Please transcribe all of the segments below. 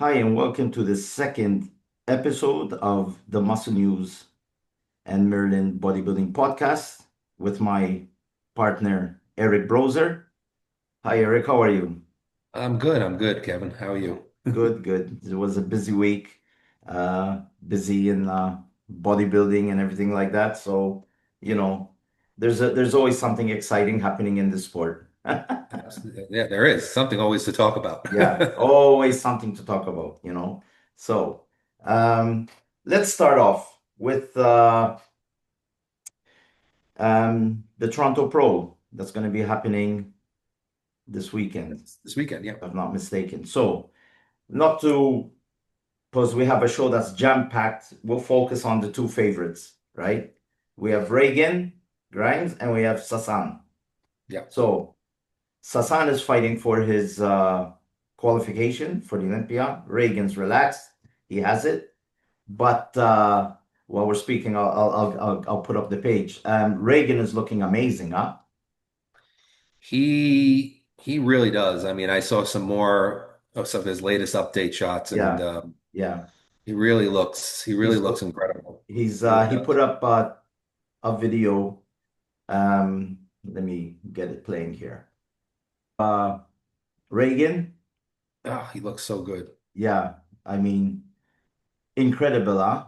Hi, and welcome to the second episode of the Muscle News and Merlin Bodybuilding podcast with my partner, Eric Brozer. Hi, Eric, how are you? I'm good. I'm good, Kevin. How are you? Good, good. It was a busy week, busy in bodybuilding and everything like that. So, you know, there's always something exciting happening in the sport. Absolutely. Yeah, there is something always to talk about. Yeah, always something to talk about. So, um, let's start off with the Toronto Pro that's going to be happening this weekend, This weekend, yeah. if I'm not mistaken. So, not to, because we have a show that's jam-packed, we'll focus on the two favorites, right? We have Regan Grimes and we have Sasan. Yeah. So, Sasan is fighting for his qualification for the Olympia. Reagan's relaxed. He has it. But while we're speaking, I'll put up the page. Reagan is looking amazing, huh? He really does. I mean, I saw some more of some of his latest update shots, and Yeah, yeah. he really looks He's incredible. he's He really he put does. up a video. Let me get it playing here. Uh, Reagan, Oh, he looks so good. yeah. I mean, incredible, huh?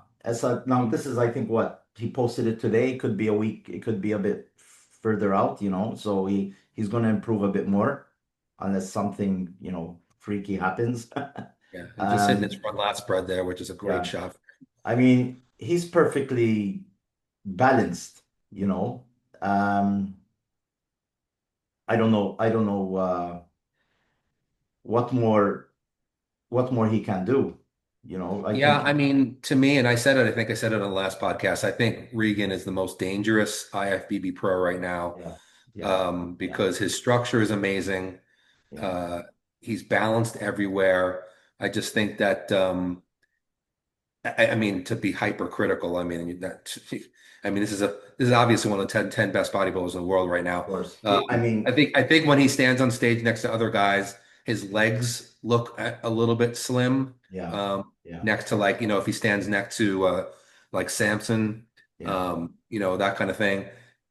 Now this is, I think, what he posted it today. It could be a week. It could be a bit further out. So he's going to improve a bit more, unless something freaky happens. Yeah, he's just hitting his Um, front lat spread there, which is a great yeah, shot. I mean, he's perfectly balanced. You know, um, I don't know. I don't know what more what more he can do. I Yeah, think. I mean, to me, and I said it, I think I said it on the last podcast. I think Regan is the most dangerous IFBB pro right now, Yeah, yeah, yeah, because his structure is amazing. yeah, Uh, he's balanced everywhere. I just think that, I mean, to be hypercritical, I mean that, I mean, this is obviously one of the ten best bodybuilders in the world right of now. course. I Um, I mean, think I think when he stands on stage next to other guys, his legs look a little bit slim. yeah, yeah, Next to, like, if he stands next to like Samson, yeah. that kind of thing.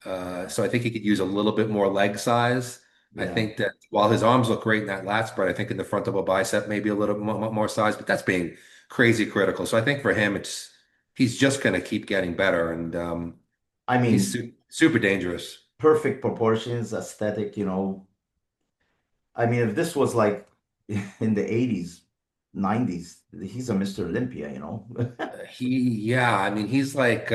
So I think he could use a little bit more leg size. I Yeah. think that while his arms look great in that lat spread, I think in the front of a bicep maybe a little more size, but that's being crazy critical. So I think for him, he's just going to keep getting better, and I he's mean, super dangerous. perfect proportions, aesthetic. I mean, if this was like in the 80s, 90s, he's a Mr. Olympia. Yeah, I mean, he's like,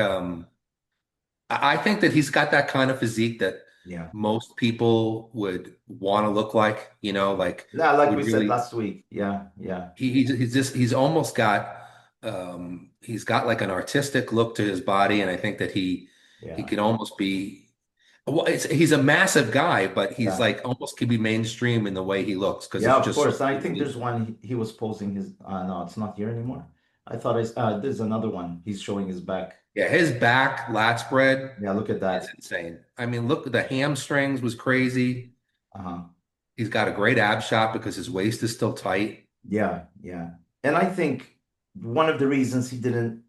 I think that he's got that kind of physique that Yeah. most people would want to look like, like Yeah, like we would said really. last week. Yeah, yeah, He's almost got, he's got like an artistic look to his body, and I think that he yeah, can almost be. Well, he's a massive guy, but he's yeah. like almost could be mainstream in the way he looks because Yeah, it's of just so course. I think easily. there's one he was posing his no, it's not here anymore. There's another one. He's showing his back. Yeah, his back lat spread Yeah, look at is that. insane. I mean, look, the hamstrings was crazy. Uh-huh. He's got a great ab shot because his waist is still tight. Yeah, yeah. And I think one of the reasons he didn't,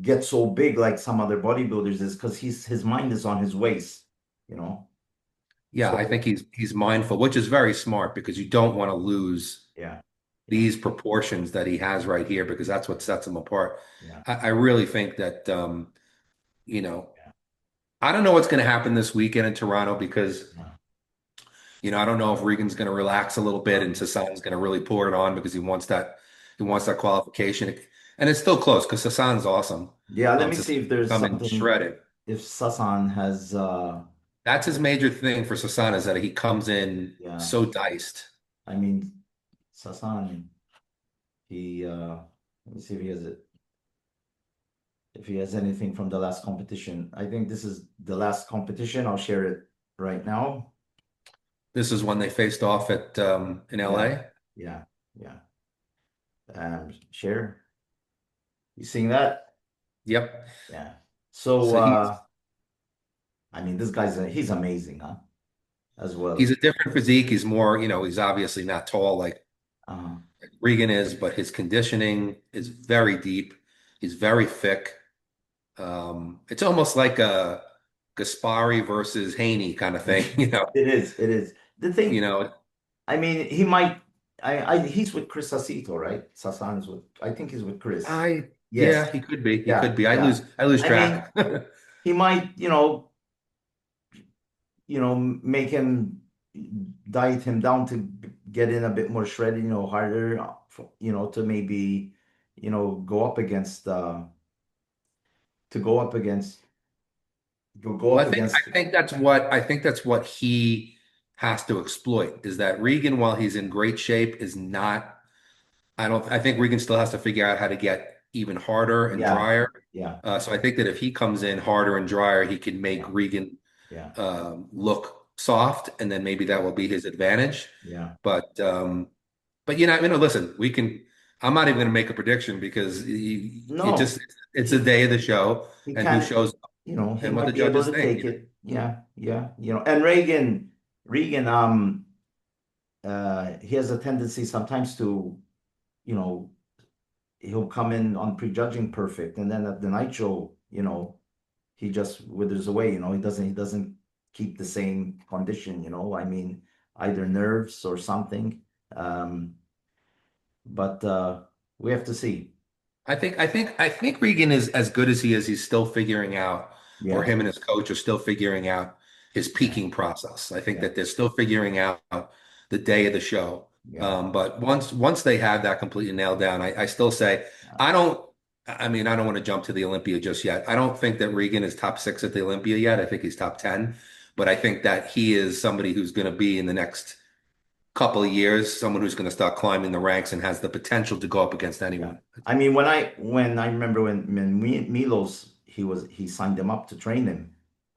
get so big like some other bodybuilders is because his mind is on his waist, you know. Yeah, I So think he's mindful, which is very smart because you don't want to lose yeah, yeah, these proportions that he has right here because that's what sets him apart. yeah, I really think that, you know, yeah, I don't know what's going to happen this weekend in Toronto because, yeah. I don't know if Regan's going to relax a little bit and Sasan's going to really pour it on because he wants that qualification. And it's still close because Sasan's awesome. Yeah, let me see Sasan's if there's coming something shredded. if Sasan has That's his major thing for Sasan is that he comes in yeah. so diced. I mean Sasan, let me see if he has anything from the last competition. I think this is the last competition. I'll share it right now. This is when they faced off at in Yeah, LA. yeah, yeah. Share. You seeing that? Yep. Yeah. So So I mean this he's amazing, huh? As he's well. a different physique. He's more, he's obviously not tall like Uh-huh. Regan is, but his conditioning is very deep. He's very thick. It's almost like a Gaspari versus Haney kind of thing, you know. It is. It is. The You thing, know, I mean, he might. He's with Chris Sacito, right? Sasan is with. I think he's with Chris. Yes. yeah, he could be. He Yeah. could be. Yeah. I lose I mean, track. he might, make him diet him down to get in a bit more shredded, harder, to maybe, go up against, to go Well, up against. I think that's what he has to exploit is that Regan, while he's in great shape, is not. I think Regan still has to figure out how to get even harder and Yeah. drier. Yeah. So I think that if he comes in harder and drier, he can make Yeah. Regan Yeah. look soft, and then maybe that will be his advantage. Yeah. But listen, we can. I'm not even going to make a prediction because it No, just it's a he day of the show he and who can, shows up he and what the might be able judges to think. take it. Yeah. Yeah. And Regan, he has a tendency sometimes to, you know, he'll come in on prejudging perfect, and then at the night show, he just withers away. He doesn't keep the same condition. I mean, either nerves or something. Um, but we have to see. I think Regan is as good as he is. He's still figuring out, or Yeah, him and his coach are still figuring out his yeah, peaking process. I think yeah, that they're still figuring out the day of the show. yeah. But once they have that completely nailed down, I still say I don't. I mean, I don't want to jump to the Olympia just yet. I don't think that Regan is top six at the Olympia yet. I think he's top 10, but I think that he is somebody who's going to be in the next couple of years, someone who's going to start climbing the ranks and has the potential to go up against Yeah. anyone. I mean, when I remember when Milos he signed him up to train him,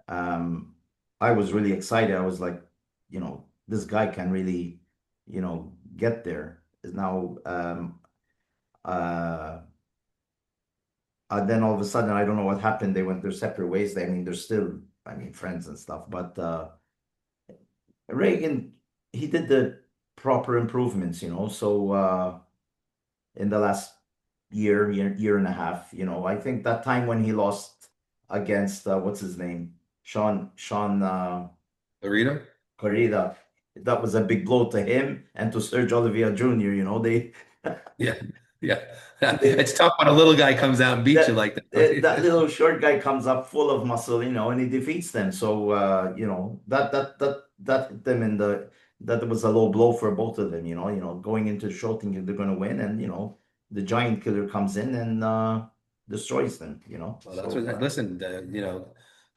I was really excited. I was like, this guy can really, get there. Now, uh, then all of a sudden, I don't know what happened. They went their separate ways. I mean, they're still, I mean, friends and stuff. But Reagan, he did the proper improvements, So in the last year and a half. I think that time when he lost against what's his name, Sean Larita? Corrida, that was a big blow to him and to Serge Olivier Jr. They Yeah, yeah. they It's tough when a little guy comes out and beats you that like that that. little short guy comes up full of muscle, and he defeats them. So that hit them in that was a low blow for both of them. Going into the show thinking they're going to win, and the giant killer comes in and destroys them. Well, that's So what, listen,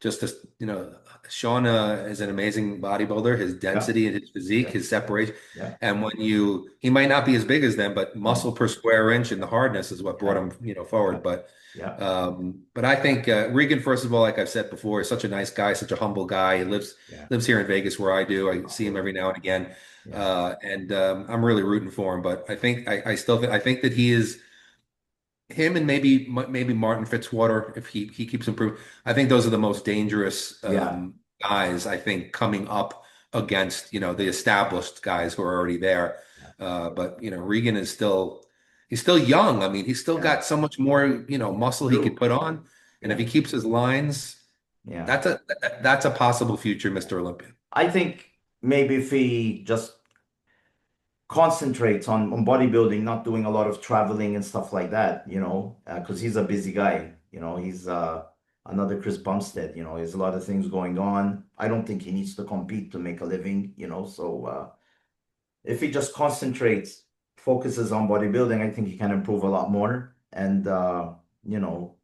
just to, Sean is an amazing bodybuilder. His yeah, density and his physique, yeah, his separation. yeah, And he might not be as big as them, but muscle no, per square inch and the hardness is what brought yeah, him, yeah, forward. yeah, But I think Regan, first of all, like I've said before, is such a nice guy, such a humble guy. He yeah, lives here in Vegas where I do. I see him okay, every now and again, yeah, and I'm really rooting for him. But I still think that he is him and maybe Martin Fitzwater if he keeps improving. I think those are the most dangerous yeah, guys. I think coming up against the established guys who are already there. yeah, But Regan is he's still young. I mean, he's still yeah, got so much more muscle he could true, put on, and if yeah, he keeps his lines, yeah. that's a possible future Mr. Olympia. I think maybe if he just concentrates on bodybuilding, not doing a lot of traveling and stuff like that, because he's a busy guy. He's another Chris Bumstead. There's a lot of things going on. I don't think he needs to compete to make a living. So if he just concentrates, focuses on bodybuilding, I think he can improve a lot more and you know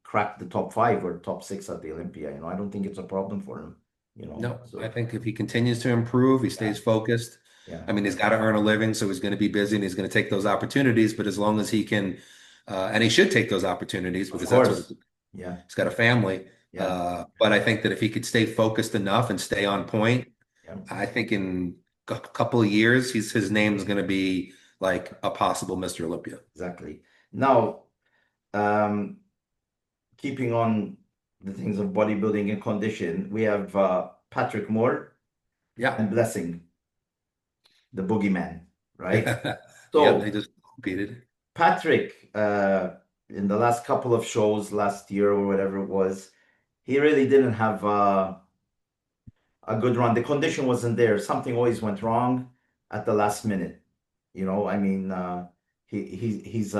crack the top five or top six at the Olympia. I don't think it's a problem for him. No, I So think if he continues to improve, he yeah, stays focused. yeah, I mean, he's got to earn a living, so he's going to be busy and he's going to take those opportunities. But as long as he can, and he should take those opportunities of because that's what course, yeah, he's got a family. yeah, But I think that if he could stay focused enough and stay on point, yeah. I think in a couple of years, his name is going to be like a possible Mr. Olympia. Exactly. Now, um, keeping on the things of bodybuilding and condition, we have Patrick Moore Yeah. and Blessing, the boogeyman, right? Yep, they So just competed. Patrick, in the last couple of shows last year or whatever it was, he really didn't have a good run. The condition wasn't there. Something always went wrong at the last minute. I mean, he's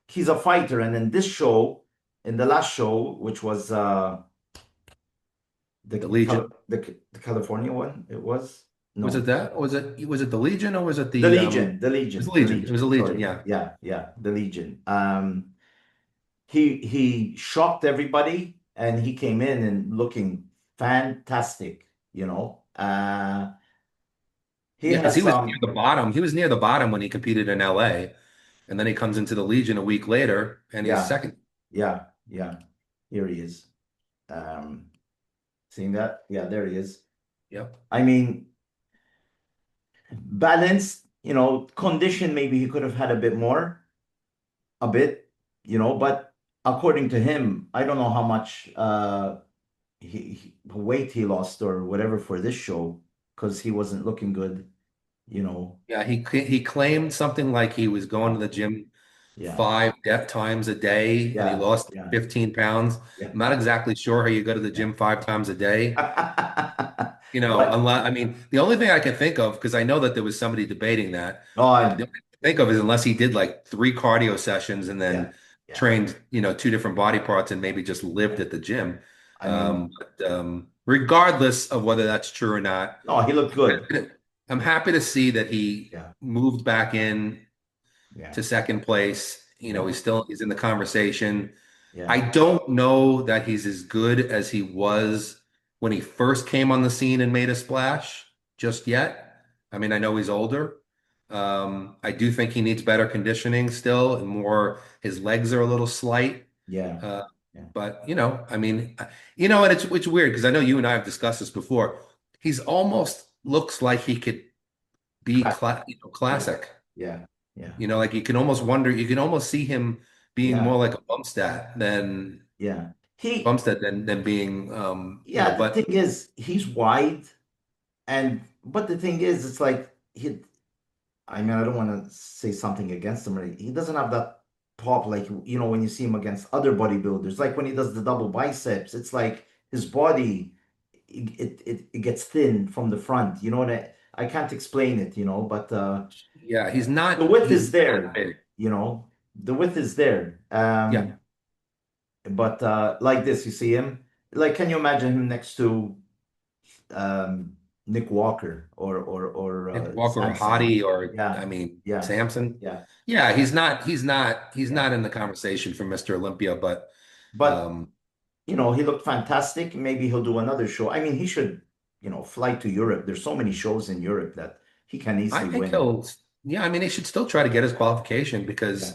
he's a fighter. And in this show, in the last show, which was The Legion. The California one, it was Was it no. that? Was it the Legion or was it The the Legion, the it was Legion, the the Legion. It was Legion. the Legion, Sorry. yeah. Yeah, yeah, the Legion. He shocked everybody and he came in and looking fantastic, you know. He Yeah, because has he was near some, the bottom. He was near the bottom when he competed in LA. And then he comes into the Legion a week later and he's yeah, second. yeah, yeah. Here he is. Um, Seeing that? Yeah, there he is. Yep. I mean, balance, condition, maybe he could have had a bit more, a bit, but according to him, I don't know how much weight he lost or whatever for this show because he wasn't looking good, you know. Yeah, he claimed something like he was going to the gym Yeah, five times a day and he yeah, lost yeah, 15 pounds. yeah, I'm not exactly sure how you go to the yeah. gym five times a day. But Unless I mean, the only thing I can think of, because I know that there was somebody debating that, no, the only thing I can think of is unless he did like three cardio sessions and yeah, then yeah, trained, two different body parts and maybe just lived yeah. at the gym. I mean, Regardless of whether that's true or not, no, he looked good. I'm Yeah, happy to see that he yeah, moved back in yeah, to second place. yeah, He's in the conversation. yeah, I don't know that he's as good as he was when he first came on the scene and made a splash just yet. I mean, I know he's older. I do think he needs better conditioning still and more, his legs are a little slight. yeah, Uh, yeah. but I mean, and it's weird because I know you and I have discussed this before. He's almost looks like he could be Yeah, classic. yeah, yeah, Like you can almost wonder, you can almost see him being yeah, more like a yeah. He, Bumstead than being, yeah, the thing but is, he's wide, but the thing is, it's like I mean, I don't want to say something against him. Right? He doesn't have that pop like when you see him against other bodybuilders. Like when he does the double biceps, it's like his body it gets thin from the front. You know what I can't explain it. But yeah, the width he's is not there. big. The width is there. Yeah, But like this, you see him. Like, can you imagine him next to um, Nick Walker or Nick Walker or Samson? Hottie or Yeah, I mean yeah, Samson. yeah, Yeah, he's yeah. not in the conversation for Mr. Olympia, but But um, he looked fantastic. Maybe he'll do another show. I mean, he should, fly to Europe. There's so many shows in Europe that he can I easily think win. yeah, I mean he should still try to get his qualification Yeah, because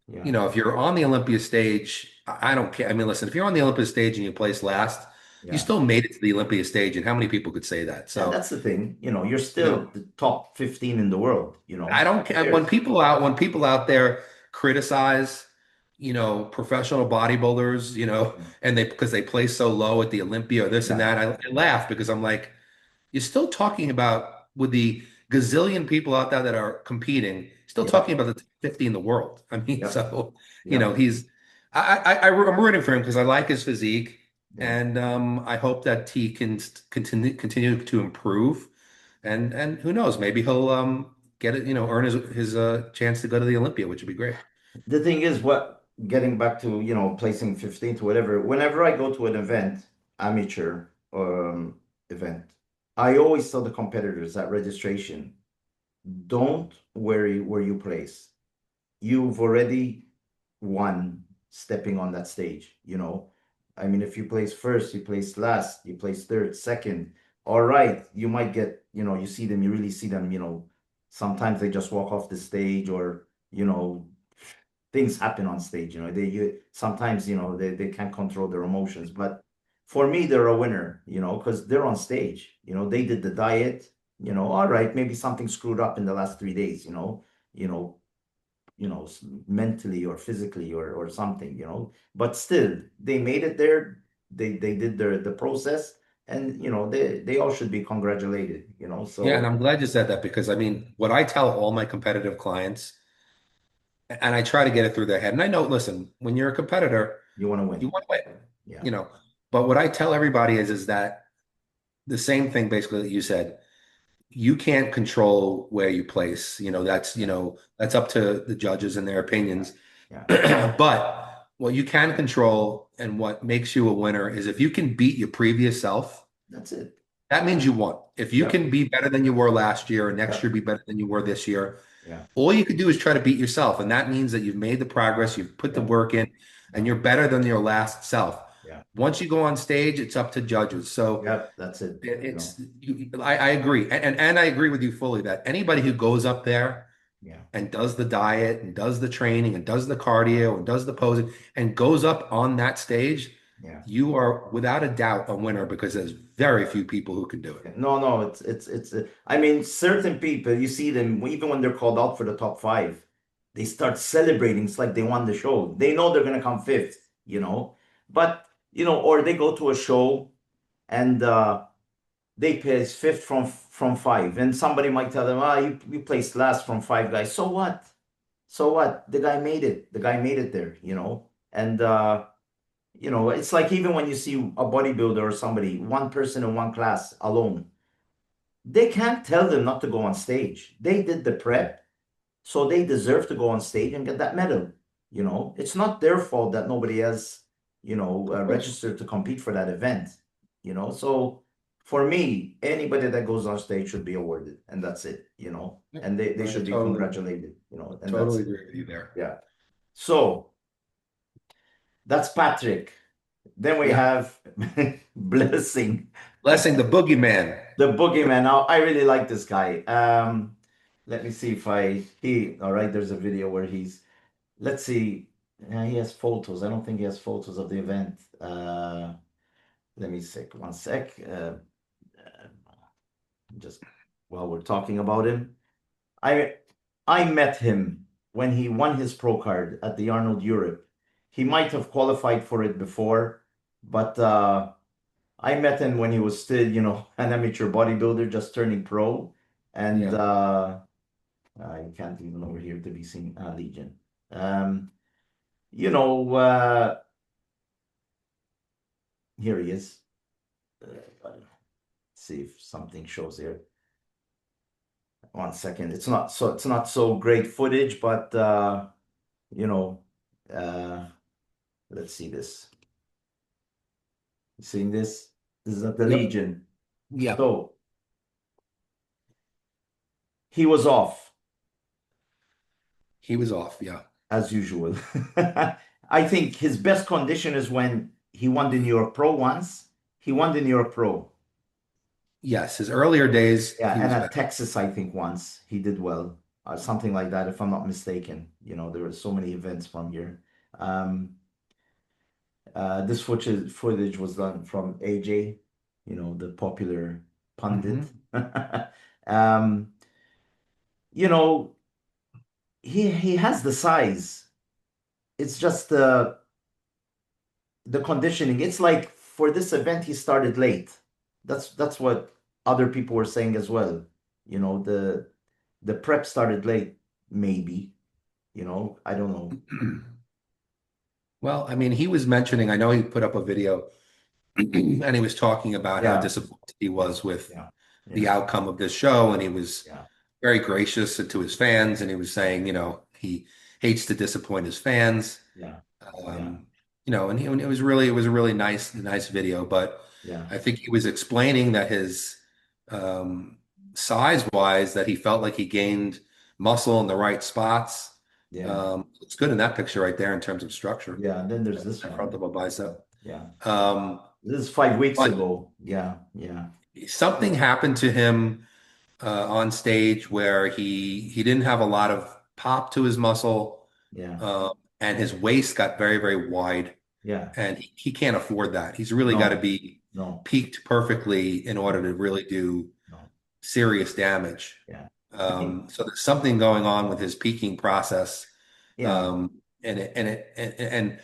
yeah, if you're on the Olympia stage, I don't care. I mean, listen, if you're on the Olympia stage and you place last, you yeah. still made it to the Olympia stage, and how many people could say that? And So, that's the thing. You're you still know, the top 15 in the world. I Who don't care cares? when people out there criticize, professional bodybuilders, Yeah, and they because they play so low at the Olympia or this and yeah, that, I laugh because I'm like, you're still talking about with the gazillion people out there that are competing, still yeah, talking about the top 50 in the world. I mean, yep, so yep, he's I'm rooting for him because I like his physique, yeah. and I hope that he can continue to improve, and who knows, maybe he'll get it, earn his chance to go to the Olympia, which would be great. The thing is, getting back to, placing 15th, whatever, whenever I go to an event, amateur event, I always tell the competitors at registration, don't worry where you place. You've already won stepping on that stage. I mean, if you place first, you place last, you place third, second, all right, you might get, you see them, you really see them, sometimes they just walk off the stage or, things happen on stage, sometimes, they can't control their emotions, but for me, they're a winner, because they're on stage, they did the diet, all right, maybe something screwed up in the last 3 days, you know, mentally or physically or something, but still they made it there. They did the process. and they all should be congratulated. Yeah, and So I'm glad you said that because I mean, what I tell all my competitive clients, and I try to get it through their head, and I know, listen, when you're a competitor, you want to you win. want to win, Yeah, you know. But what I tell everybody is that the same thing basically that you said. You can't control where you place. yeah, That's up to the judges and their yeah, opinions. yeah. But what you can control and what makes you a winner is if you can beat your previous self, That's it. that means you won. If you Yep, can be better than you were last year, or next yep, year be better than you were this year, yeah, all you could do is try to beat yourself. And that means that you've made the progress, you've put the yep, work in, and yep, you're better than your last self. yeah, Once you go on stage, it's up to judges. So yep. That's it. I agree. And I agree with you fully that anybody who goes up there Yeah, and does the diet and does the training and does the cardio and does the posing and goes up on that stage, yeah. you are without a doubt a winner because there's very few people who can do it. No, no, I mean, certain people, you see them, even when they're called out for the top five, they start celebrating. It's like they won the show. They know they're going to come fifth. But, or they go to a show and they place fifth from five. And somebody might tell them, you placed last from five guys. So what? So what? The guy made it. The guy made it there. And, it's like even when you see a bodybuilder or somebody, one person in one class alone, they can't tell them not to go on stage. They did the prep, so they deserve to go on stage and get that medal. It's not their fault that nobody has, Of course. registered to compete for that event. So for me, anybody that goes on stage should be awarded, and that's it. Yeah, And they I should be totally, congratulated, and that's totally it. agree with you there. Yeah. So that's Patrick. Then we Yeah. have Blessing. Blessing the boogeyman. The boogeyman. Now, I really like this guy. Let me see if all right, there's a video where let's see. He has photos. I don't think he has photos of the event. Let me sec, one sec. Just while we're talking about him, I, I met him when he won his pro card at the Arnold Europe. He might have qualified for it before, but, I met him when he was still, an amateur bodybuilder just turning pro. And Yeah. I can't even over here to be seen, Legion. You know, uh, Here he is. Let's see if something shows here. One second. It's not so great footage, but you know, uh let's see this. You seeing this? This is at the Yep. Legion. Yep. So he was off He was off. Yeah. as usual. I think his best condition is when he won the New York Pro once. He won the New York Pro. Yes. His earlier days, Yeah, he and was at better. Texas, I think once he did well, something like that, if I'm not mistaken. There were so many events from here. Um, this footage was done from AJ, the popular pundit. Hmm. Um, you know, he has the size. It's just the conditioning. It's like for this event, he started late. That's what other people were saying as well. The prep started late, maybe. I don't know. Well, I mean, he was mentioning, I know he put up a video and he was talking about how Yeah, disappointed he was with yeah, the yeah, outcome of this show. And he was yeah, very gracious to his fans. And he was saying, he hates to disappoint his fans. yeah, yeah, Um, and it was a really nice video. But yeah, I think he was explaining that his um, size wise, that he felt like he gained muscle in the right spots. yeah, It's good in that picture right there in terms of structure, yeah. And then there's that this front one. of a bicep. Yeah. Um, This is 5 weeks but ago. Yeah, yeah, something happened to him on stage where he didn't have a lot of pop to his muscle, yeah, um, and his waist got very, very wide, yeah. and he can't afford that. He's really got to No, be no, peaked perfectly in order no, to really do no. serious damage. Yeah. So there's something going on with his peaking process, Yeah. and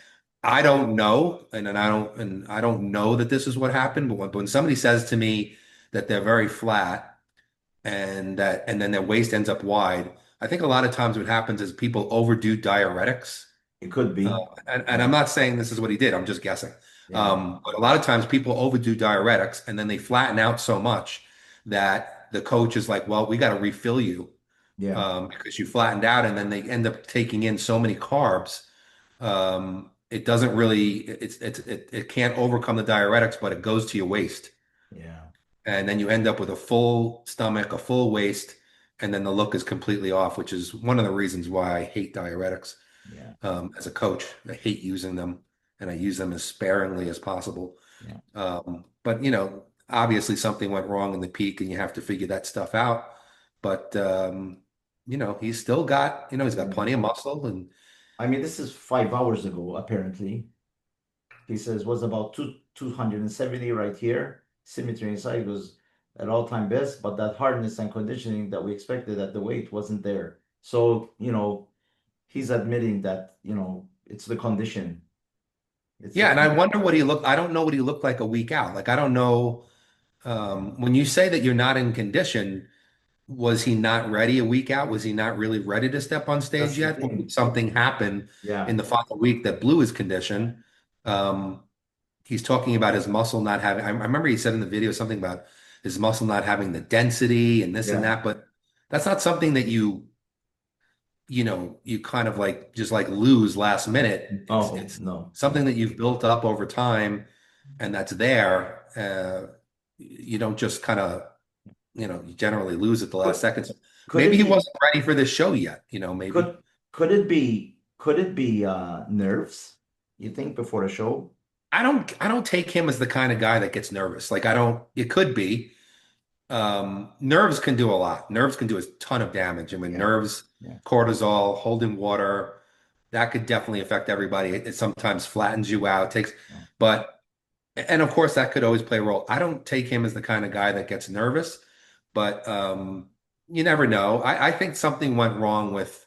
I don't know, and I don't know that this is what happened, but when somebody says to me that they're very flat and then their waist ends up wide, I think a lot of times what happens is people overdo diuretics. It could Uh, be. and I'm not saying this is what he did, I'm just guessing. Yeah, But a lot of times people overdo diuretics and then they flatten out so much that the coach is like, well, we got to refill you yeah, because you flattened out, and then they end up taking in so many carbs. It doesn't really, it can't overcome the diuretics, but it goes to your waist. yeah, And then you end up with a full stomach, a full waist, and then the look is completely off, which is one of the reasons why I hate diuretics. yeah, As a coach, I hate using them, and I use them as sparingly as possible. yeah. But obviously something went wrong in the peak, and you have to figure that stuff out. But he's still got, he's got Yeah. plenty of muscle, and I mean, this is 5 hours ago, apparently. He says was about 270 right here. Symmetry inside was at all-time best, but that hardness and conditioning that we expected at the weight wasn't there. So, he's admitting that, it's the condition. It's the yeah, and I condition. wonder what he looked. I don't know what he looked like a week out. Like I don't know. When you say that you're not in condition, was he not ready a week out? Was he not really ready to step on stage That's the yet? Or did thing. something happen Yeah. in the final week that blew his condition? Um, he's talking about his muscle not having, I remember he said in the video something about his muscle not having the density and this and Yeah. that, but that's not something that you kind of like just like lose last minute. It's No, it's no, something no. that you've built up over time and that's there. You don't just kind of, you generally lose at the Could last second. So could maybe it he be wasn't ready for this show yet, maybe. could could it be nerves, you think, before the show? I don't take him as the kind of guy that gets nervous. Like I don't, it could be. Nerves can do a lot. Nerves can do a ton of damage. I mean, Yeah. nerves, Yeah. cortisol, holding water, that could definitely affect everybody. It sometimes flattens you out, takes, No. but, and of course, that could always play a role. I don't take him as the kind of guy that gets nervous, but you never know. I think something went wrong with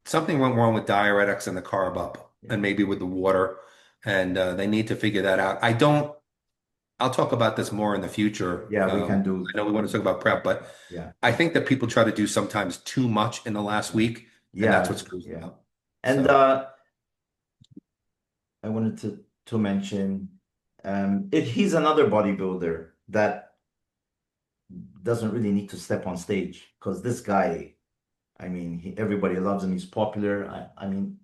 diuretics and the carb up, Yeah. and maybe with the water, and they need to figure that out. I don't. I'll talk about this more in the future. Yeah, we can do. I know we want to talk about prep, but Yeah. I think that people try to do sometimes too much in the last Yeah. week, and that's what Yeah. screws them Yeah. up. And So, I wanted to mention he's another bodybuilder that doesn't really need to step on stage because this guy, I mean, everybody loves him. He's popular. I mean,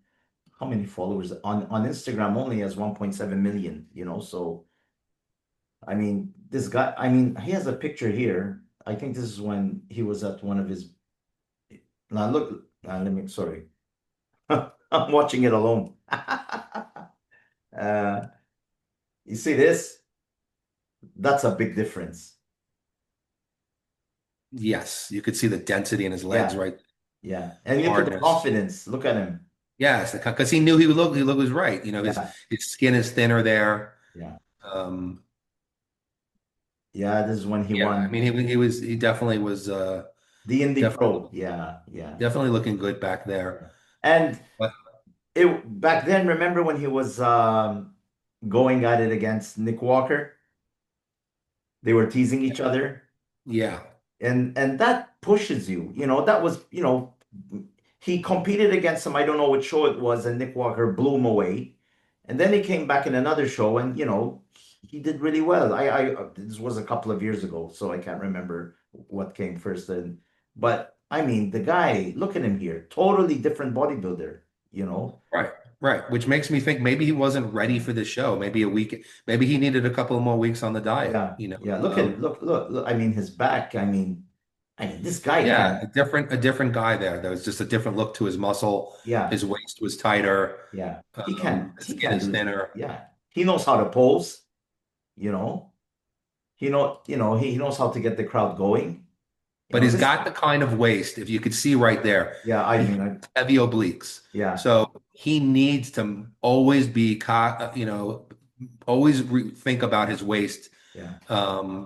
how many followers on Instagram only has 1.7 million, so I mean, this guy, I mean, he has a picture here. I think this is when he was at one of his. Now look, let me, sorry. I'm watching it alone. You see this? That's a big difference. yes, you could see the density in his legs, Yeah, right? yeah. And look at the Hardness. confidence. Look at him. Yes, because he knew he was right. His Yeah, his skin is thinner there. yeah. Um, Yeah, this is when he yeah, I won mean, he definitely was the Indy definitely Pro. Yeah, yeah, definitely looking good back there. yeah. And But it back then, remember when he was going at it against Nick Walker? They were teasing each other. yeah, And that pushes you. That was, he competed against him. I don't know what show it was, and Nick Walker blew him away. And then he came back in another show, and he did really well. This was a couple of years ago, so I can't remember what came first. But I mean, the guy, look at him here, totally different bodybuilder. You know, right, right. Which makes me think maybe he wasn't ready yeah, for the show. Maybe a week, maybe he needed a couple more weeks on the diet. yeah, yeah. Look at it. Look. I mean, his back. I mean, this guy Yeah, can. a different guy there. There was just a different look to his muscle. Yeah. His waist was tighter. Yeah, he can His he skin can is do it. thinner. Yeah, he knows how to pose, you know. He knows how to get the crowd going. But he's This got the kind of waist, if you could see right there, yeah, I he mean, has heavy obliques. yeah, So he needs to always be, always think about his waist, yeah,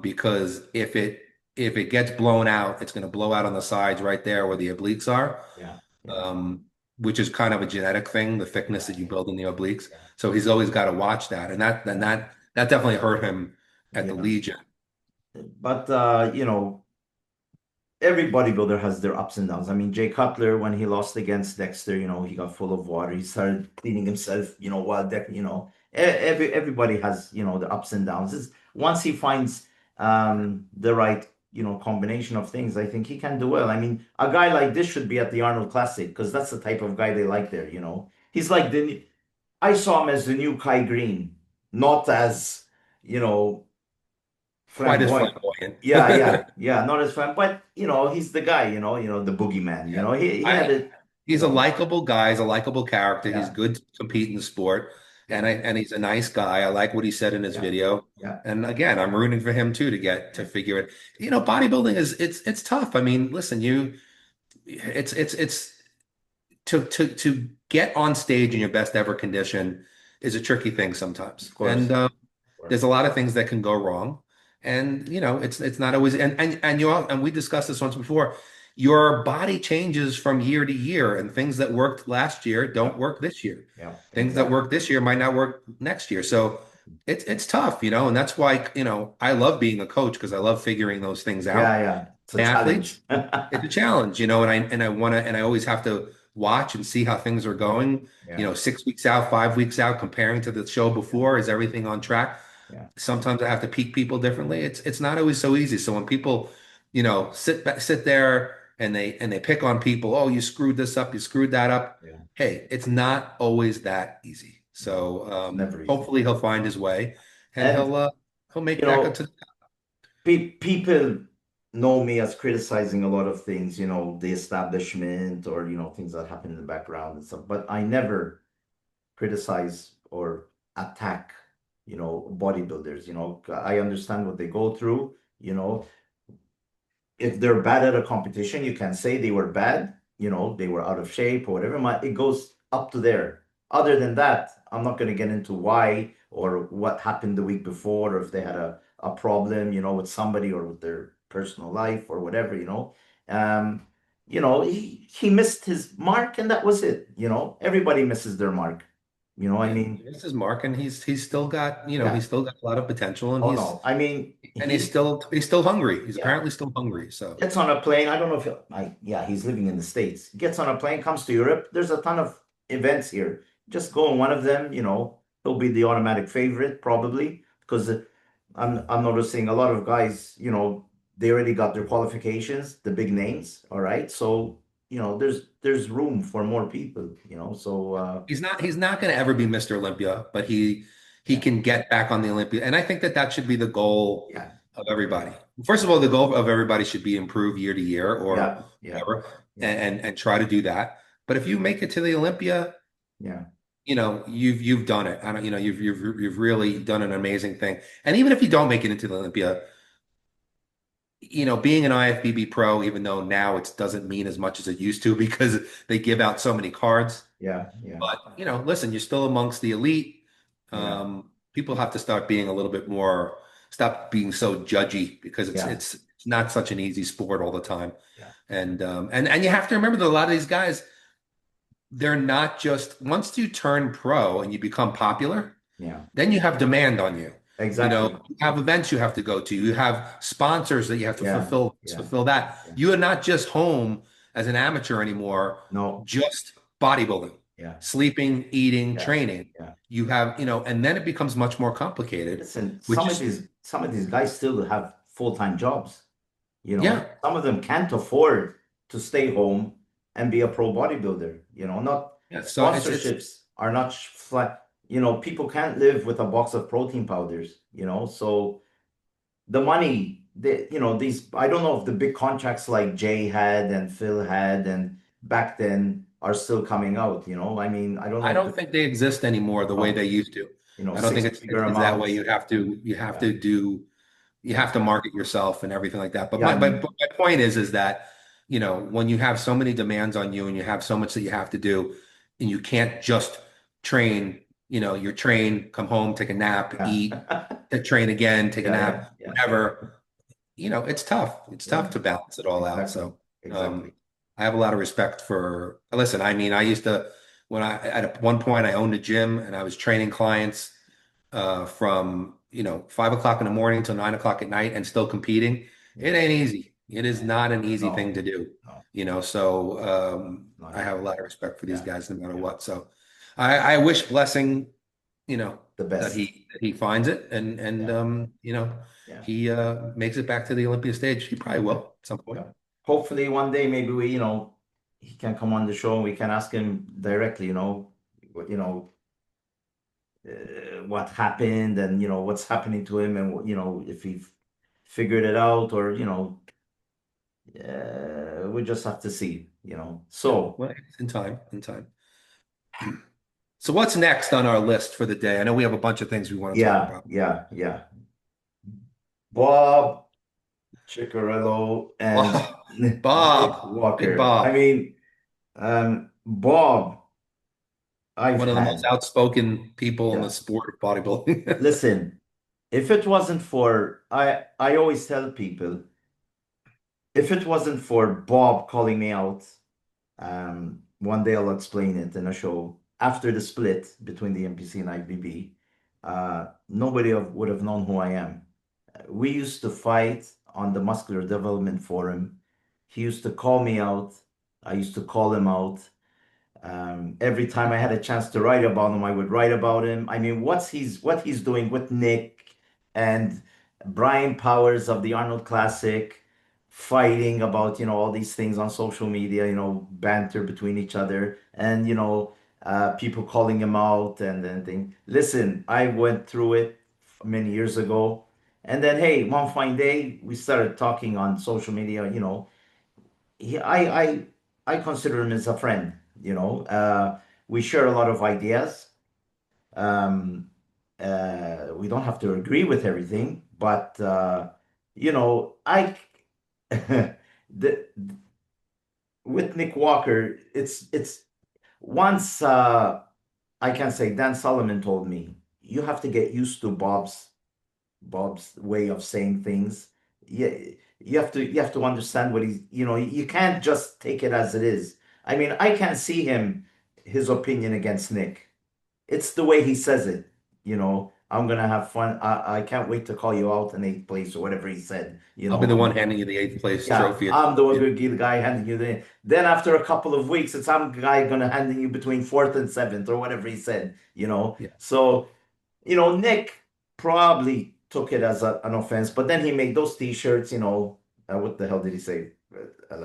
because if it gets blown out, it's going to blow out on the sides right there where the obliques are. yeah, yeah, Um, which is kind of a genetic thing, the thickness that you build in the obliques. yeah, So he's always got to watch that, and that definitely hurt him at the yeah. Legion. But every bodybuilder has their ups and downs. I mean, Jay Cutler, when he lost against Dexter, he got full of water. He started cleaning himself, while everybody has, the ups and downs. Once he finds the right, combination of things, I think he can do well. I mean, a guy like this should be at the Arnold Classic because that's the type of guy they like there. He's like I saw him as the new Kai Green, not as, you know, Quite as flamboyant. flamboyant. Yeah, yeah, yeah. Not as fun, but he's the guy. The boogeyman. Yeah. He had I it. He's a likable guy, he's a likable character. He's Yeah, good to compete in the sport. yeah, And he's a nice guy. I like what he said in his yeah, video. yeah, And again, I'm rooting for him too to get to figure it. Bodybuilding is it's tough. I mean, listen, it's to get on stage in your best ever condition is a tricky thing sometimes. of course, And of course. there's a lot of things that can go wrong. And it's not always and we discussed this once before. Your body changes from year to year, and things that worked last year Yeah, don't work this year. yeah, Things that exactly. work this year might not work next year. So it's tough, and that's why, I love being a coach because I love figuring those things Yeah, out. yeah. It's a Athletes, challenge. it's a challenge, and I always have to watch and see how things are going, Yeah, 6 weeks out, 5 weeks out, comparing to the show yeah, before. Is everything on track? yeah, Sometimes I have to peak people differently. It's not always so easy. So when people, sit there and they pick on people, oh, you screwed this up, you screwed that up. yeah. Hey, it's not always that easy. No, So it's never easy. hopefully he'll find his way and And he'll make you it back up know, to. people know me as criticizing a lot of things, the establishment or things that happen in the background and stuff. But I never criticize or attack, bodybuilders. I understand what they go through. You know, if they're bad at a competition, you can say they were bad, they were out of shape or whatever. It goes up to there. Other than that, I'm not going to get into why or what happened the week before, or if they had a problem, with somebody or with their personal life or whatever. Um, he missed his mark and that was it. Everybody misses their mark. I Yeah, mean, this is Mark, and he's still got, yeah. he's still got a lot of potential, and Oh he's no. I mean, and he's still hungry. He's yeah. apparently still hungry. So Gets on a plane. I don't know if yeah, he's living in the States. Gets on a plane, comes to Europe. There's a ton of events here. Just go on one of them, he'll be the automatic favorite probably because I'm noticing a lot of guys, they already got their qualifications, the big names, all right? So, there's room for more people. So he's not going to ever be Mr. Olympia, but he yeah, can get back on the Olympia, and I think that should be the goal yeah, of everybody. First of all, the goal of everybody should be improve year to year or yeah, yeah, whatever, yeah, and try to do that. But if you make it to the Olympia, yeah, you've done it. I don't, you've really done an amazing thing. And even if you don't make it into the Olympia, being an IFBB pro, even though now it doesn't mean as much as it used to because they give out so many cards. yeah, yeah, But listen, you're still amongst the elite. yeah, People have to start being a little bit more, stop being so judgy because it's yeah, it's it's not such an easy sport all the time. yeah, And you have to remember that a lot of these guys, they're not just once you turn pro and you become popular, yeah. then you have demand on you. Exactly. You have events you have to go to. You have sponsors that you have to Yeah, yeah, fulfill that. yeah. You are not just home as an amateur anymore, No, just bodybuilding, yeah, sleeping, eating, yeah, training. yeah. You have, and then it becomes much more complicated, Listen, which some of these guys still have full-time jobs. yeah. Some of them can't afford to stay home and be a pro bodybuilder. Not Yeah. So it's sponsorships are not flat. People can't live with a box of protein powders. So the money, these, I don't know if the big contracts like Jay had and Phil had and back then are still coming out. I mean, I don't I know if don't think they exist anymore the way oh, they used to. I don't think it's six-figure it's that way. amounts. You have Yeah, to do you yeah, have to market yourself and everything like that. But yeah. my I but mean, my point is that when you have so many demands on you and you have so much that you have to do, and you can't just train. You train, come home, take a nap, yeah, eat, train again, take a yeah, yeah, nap, yeah, whatever. It's tough. It's yeah. tough to balance it all out. Exactly, So, um, exactly. I have a lot of respect for, listen, I mean, I used to, at one point I owned a gym and I was training clients from, 5 o'clock in the morning till 9 o'clock at night and still competing. It Yeah, ain't easy. It is yeah. not an easy thing to No, do, no, so not I at have a all. lot of respect for these Yeah, guys no matter yeah. what. So I wish blessing, you know, The that best. he finds it and Yeah, yeah, he makes it back to the Olympia stage. He probably yeah, will at some point. yeah. Hopefully one day maybe he can come on the show and we can ask him directly, what, what happened and what's happening to him and if he figured it out or we just have to see. Yeah, So well, in time, in time. So what's next on our list for the day? I know we have a bunch of things we want to talk yeah, about. yeah, yeah. Bob Cicherillo and Oh, Nick Bob, Big Walker. I Bob, mean, Bob, I've one of the most had, outspoken people in the yeah. sport of bodybuilding. Listen, if it wasn't for, I always tell people, if it wasn't for Bob calling me out, one day I'll explain it in a show. After the split between the MPC and IBB, nobody would have known who I am. We used to fight on the Muscular Development Forum. He used to call me out. I used to call him out. Every time I had a chance to write about him, I would write about him. I mean, what he's doing with Nick and Brian Powers of the Arnold Classic, fighting about all these things on social media, banter between each other, and people calling him out and thing. Listen, I went through it many years ago, and then hey, one fine day we started talking on social media. He, I consider him as a friend. We share a lot of ideas. Um, we don't have to agree with everything, but I the with Nick Walker, it's once I can say Dan Solomon told me you have to get used to Bob's way of saying things. Yeah, you have to understand what you can't just take it as it is. I mean, I can't see his opinion against Nick. It's the way he says it. I'm gonna have fun. I can't wait to call you out in eighth place or whatever he said. I'll be the one handing you the eighth place Yeah, trophy. I'm the good guy handing you the. Then after a couple of weeks, it's I'm the guy gonna handing you between fourth and seventh or whatever he said. Yeah. So Nick probably took it as an offense, but then he made those t-shirts, what the hell did he say?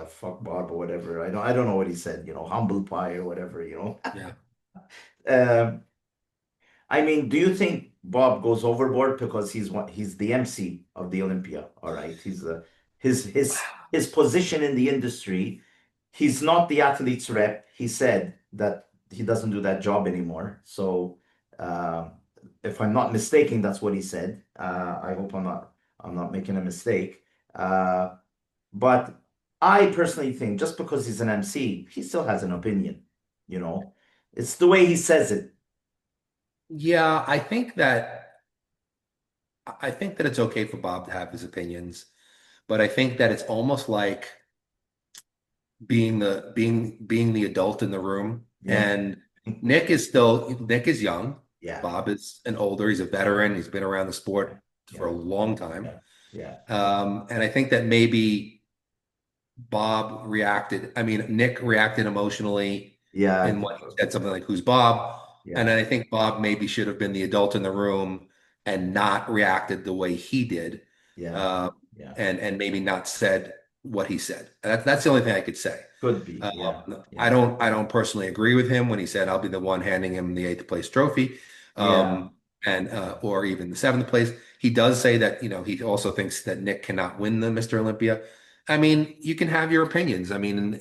Fuck Bob or whatever. I don't know what he said, humble pie or whatever. Yeah. Um, I mean, do you think Bob goes overboard because he's the MC of the Olympia? All right. He's his position in the industry. He's not the athlete's rep. He said that he doesn't do that job anymore. So uh, if I'm not mistaken, that's what he said. I hope I'm not making a mistake. But I personally think just because he's an MC, he still has an opinion. You know, it's the way he says it. Yeah, I think that it's okay for Bob to have his opinions, but I think that it's almost like being the adult in the room. Yeah. And Nick is young. Yeah. Bob is an older, he's a veteran, he's been around the Yeah. sport for Yeah. a long time. Yeah. Yeah. And I think that maybe Nick reacted emotionally Yeah. in what he said, something like, "Who's Bob?" And Yeah. then I think Bob maybe should have been the adult in the room and not reacted the way he did, Yeah. uh, Yeah. and maybe not said what he said. That's the only thing I could say. Could be. Yeah. I Yeah. don't I don't personally agree with him when he said I'll be the one handing him the eighth place trophy, Yeah. and or even the seventh place. He does say that he also thinks that Nick cannot win the Mr. Olympia. I mean, you can have your opinions. I mean,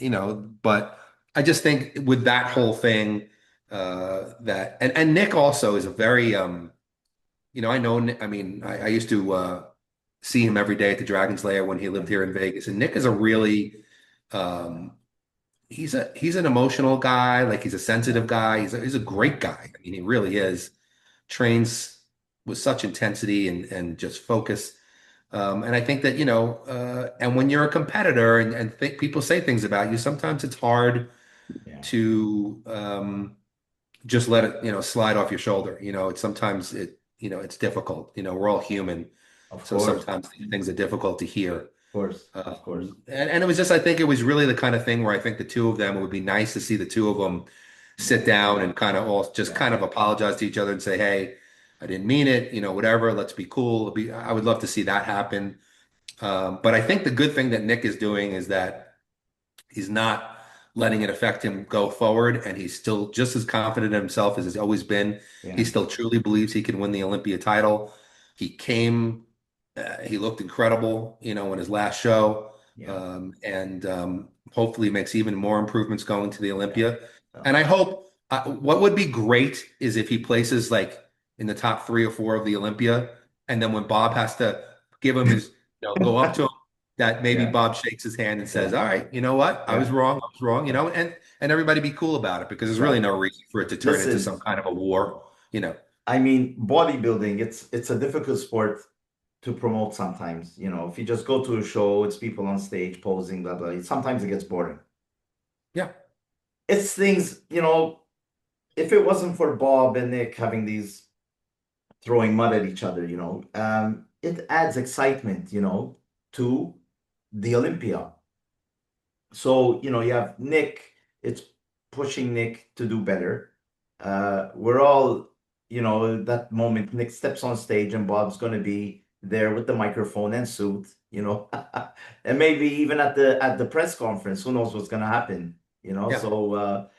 but I just think with that whole thing, that and Nick also is a very I know I mean I used to see him every day at the Dragon's Lair when he lived here in Vegas, and Nick is a really um, he's an emotional guy, like he's a sensitive guy. He's a great guy. I mean, he really is. Trains with such intensity and just focus. And I think that, and when you're a competitor and think people say things about you, sometimes it's hard Yeah, to just let it, slide off your shoulder. It's sometimes it's difficult. We're all human. of So course, sometimes things are difficult to hear. of course, of course. And it was just, I think it was really the kind of thing where I think the two of them, it would be nice to see the two of them sit Yeah, down and kind of all just yeah, kind of apologize to each other and say, hey, I didn't mean it, whatever, let's be cool. I would love to see that happen. But I think the good thing that Nick is doing is that he's not letting it affect him go forward, and he's still just as confident in himself as he's always been. yeah, He still truly believes he can win the Olympia title. He looked incredible, in his last show, yeah, and hopefully makes even more improvements going to the yeah, Olympia. yeah, And I hope what would be great is if he places like in the top 3 or 4 of the Olympia, and then when Bob has to give him his, go up to him, that maybe yeah, Bob shakes his hand and says, yeah, "All right, you know what? I was yeah, wrong. I was wrong." yeah. And everybody be cool about it because there's really Right. no reason for it to turn into Listen, some kind of a war. You know. I mean, bodybuilding, it's a difficult sport to promote sometimes. If you just go to a show, it's people on stage posing, blah blah. Sometimes it gets boring. Yeah. It's things, if it wasn't for Bob and Nick having these throwing mud at each other, it adds excitement, to the Olympia. So, you have Nick, it's pushing Nick to do better. We're all, that moment Nick steps on stage and Bob's going to be there with the microphone and suit, and maybe even at the press conference, who knows what's going to happen, Yeah. So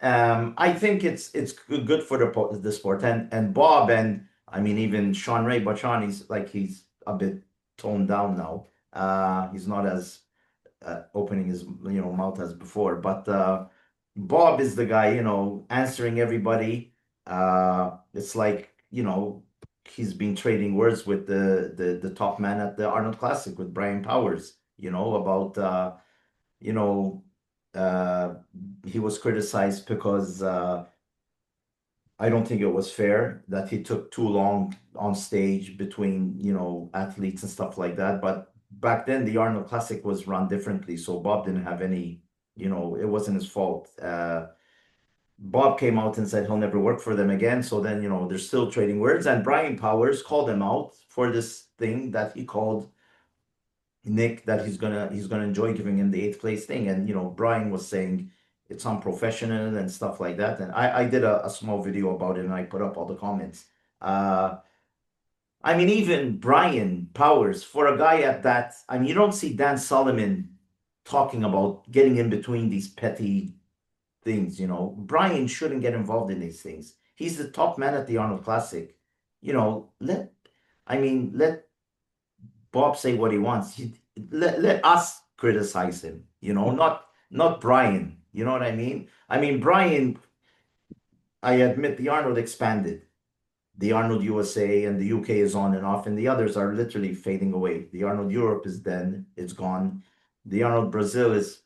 I think it's good for the sport and Bob and I mean even Sean Ray, but Sean he's a bit toned down now. He's not as opening his mouth as before. But Bob is the guy, answering everybody. It's like he's been trading words with the top man at the Arnold Classic with Brian Powers. About you know uh, he was criticized because I don't think it was fair that he took too long on stage between, athletes and stuff like that. But back then, the Arnold Classic was run differently. So Bob didn't have any, it wasn't his fault. Bob came out and said he'll never work for them again. So then, they're still trading words. And Brian Powers called him out for this thing that he called Nick that he's gonna enjoy giving him the eighth place thing. And Brian was saying it's unprofessional and stuff like that. And I did a small video about it and I put up all the comments. Uh I mean, even Brian Powers, for a guy at that, I mean, you don't see Dan Solomon talking about getting in between these petty things, Brian shouldn't get involved in these things. He's the top man at the Arnold Classic. Let Bob say what he wants. Let us criticize him, not Brian. You know what I mean? I mean, Brian, I admit the Arnold expanded. The Arnold USA and the UK is on and off, and the others are literally fading away. The Arnold Europe is then, it's gone. The Arnold Brazil is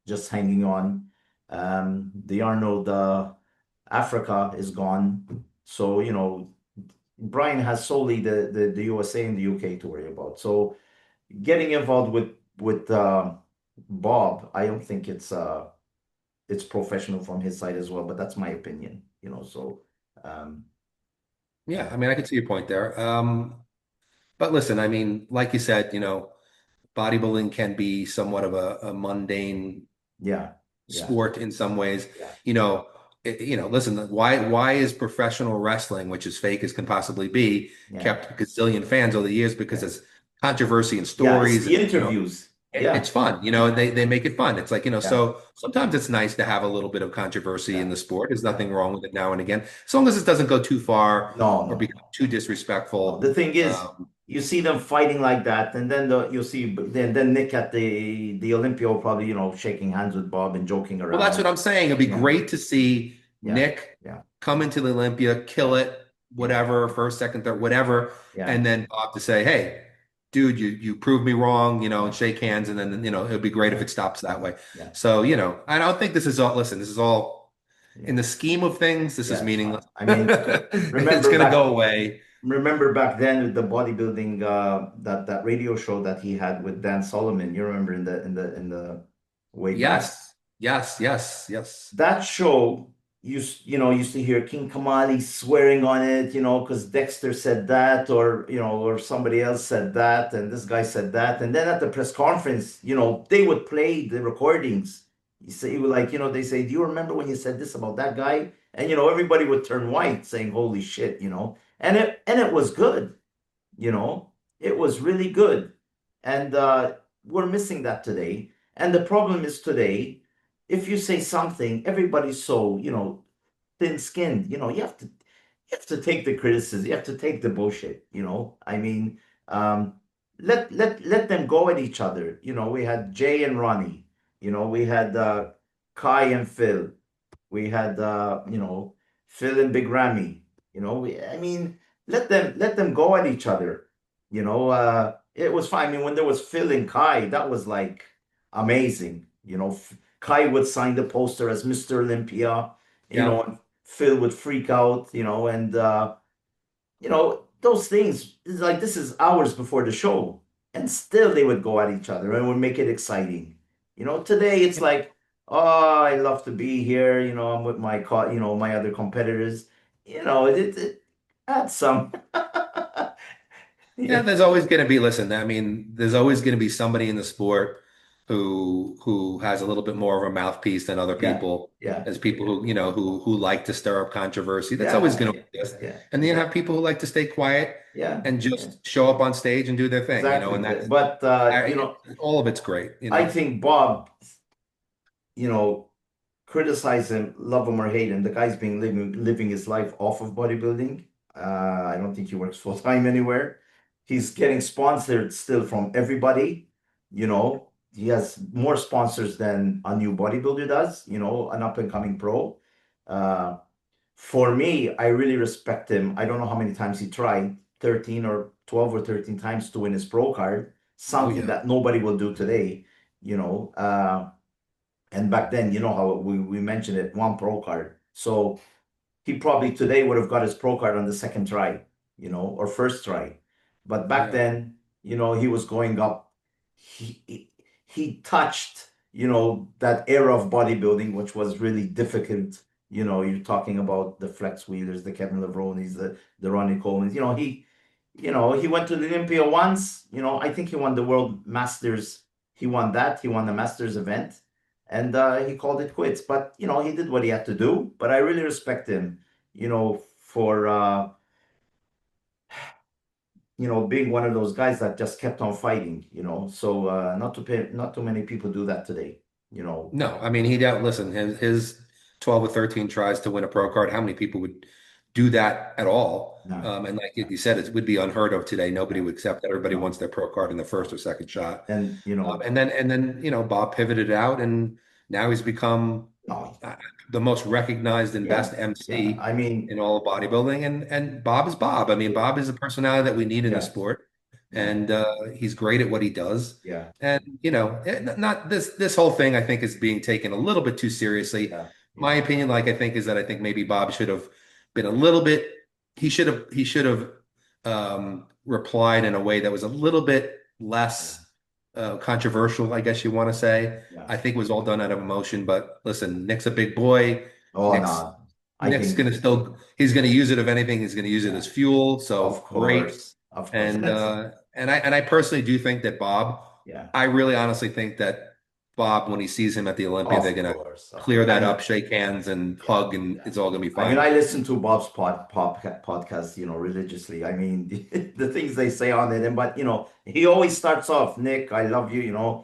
just hanging on. The Arnold Africa is gone. So, Brian has solely the USA and the UK to worry about. So getting involved with Bob, I don't think it's professional from his side as well, but that's my opinion, so um Yeah. yeah, I mean, I can see your point there. But listen, I mean, like you said, bodybuilding can be somewhat of a mundane yeah, yeah, sport in some ways. yeah, You know, listen, why is professional wrestling, which as fake as can possibly be, yeah, kept a gazillion fans over the years because yeah. there's controversy and Yeah, it's stories the and interviews. it's Yeah, fun, and they make it fun. It's like, yeah, so sometimes it's nice to have a little bit of controversy in yeah, the sport. There's yeah. nothing wrong with it now and again, as long as it doesn't go too far No, or no, become too no. disrespectful. The thing is, you see them fighting like that, and then you'll see then Nick at the Olympia will probably, shaking hands with Bob and joking Well, that's around. what I'm saying. It'd be Yeah, great to see yeah, Nick yeah, come into the Olympia, kill yeah, it, yeah, whatever, first, second, third, whatever, yeah, and then Bob to say, "Hey, dude, you proved me wrong," and yeah, shake hands, and then it'd be great if yeah, it stops that way. yeah, So, I don't think this is all. Listen, this is all in yeah, the scheme of things. This is yeah. It's fine. meaningless. I mean, It's remember gonna back go away. remember back then with the bodybuilding that radio show that he had with Dan Solomon. You remember in the way back. Yes, yes, yes, yes. That show used to hear King Kamali swearing on it, because Dexter said that, or somebody else said that, and this guy said that, and then at the press conference, they would play the recordings. You say, like, they say, "Do you remember when you said this about that guy?" And everybody would turn white, saying, "Holy shit!" And it was good, you know, it was really good, and we're missing that today. And the problem is today, if you say something, everybody's so thin-skinned. You have to take the criticism. You have to take the bullshit. I mean, um, let them go at each other. We had Jay and Ronnie. We had Kai and Phil. We had Phil and Big Ramy. I mean, let them go at each other. It was fine. I mean, when there was Phil and Kai, that was like amazing. Kai would sign the poster as Mr. Olympia, Yeah. and Phil would freak out, and those things. It's like this is hours before the show, and still they would go at each other and would make it exciting. Today it's like, oh, I love to be here. I'm with my other competitors. It adds some. Yeah, Yeah, there's always going to be, listen, I mean, there's always going to be somebody in the sport who has a little bit more of a mouthpiece than other yeah, people. yeah, There's people who like to stir up controversy. That's always yeah, going to yeah, exist. yeah, And then you yeah, have people who like to stay quiet yeah, and yeah. just show up on stage and do their thing, Exactly. and that's But all of it's great. I think Bob, you know, criticize him, love him or hate him. The guy's been living his life off of bodybuilding. I don't think he works full time anywhere. He's getting sponsored still from everybody. He has more sponsors than a new bodybuilder does. An up and coming pro. Uh, for me, I really respect him. I don't know how many times he tried, 13 or 12 or 13 times to win his pro card, Oh something yeah. that nobody will do today. You know, uh, and back then, how we mentioned it, one pro card. So he probably today would have got his pro card on the second try, or first try. But back Yeah. then, he was going up. He touched, that era of bodybuilding, which was really difficult. You're talking about the Flex Wheelers, the Kevin Lavronis, the Ronnie Colemans. He went to the Olympia once. I think he won the World Masters. He won that. He won the Masters event, and he called it quits. But he did what he had to do. But I really respect him. For being one of those guys that just kept on fighting. So not too many people do that today. You know, No, I mean, he don't listen, his 12 or 13 tries to win a pro card. How many people would do that at all? no, And like you said, it would be unheard of today. Nobody no, would accept that. Everybody no, wants their pro card in the first no. or second shot. And And then Bob pivoted out, and now he's become no, uh, the most recognized and best yeah, yeah. MC I mean, in all of bodybuilding. And Bob is Bob. I mean, Bob is a personality that we need in the yeah, sport, yeah, and he's great at what he does. yeah, And not this whole thing, I think, is being taken a little bit too seriously. yeah, My yeah, opinion, like I think, is that I think maybe Bob should have been a little bit. He should have replied in a way that was a little bit yeah, less controversial, I guess you want to say. yeah. I think it was all done out of emotion. But listen, Nick's a big boy. Oh Nick's no, I Nick's think, gonna still he's gonna use it. If anything, he's gonna use it yeah, as fuel. So of great. course, of course. And I personally do think that Bob, Yeah, I really honestly think that Bob, when he sees him at the Olympia, they're of gonna course, of clear course. that up, shake hands, and Yeah, hug, and yeah. it's all gonna be I mean, fine. I listen to Bob's podcast, religiously. I mean, the things they say on it, and but he always starts off, Nick, I love you.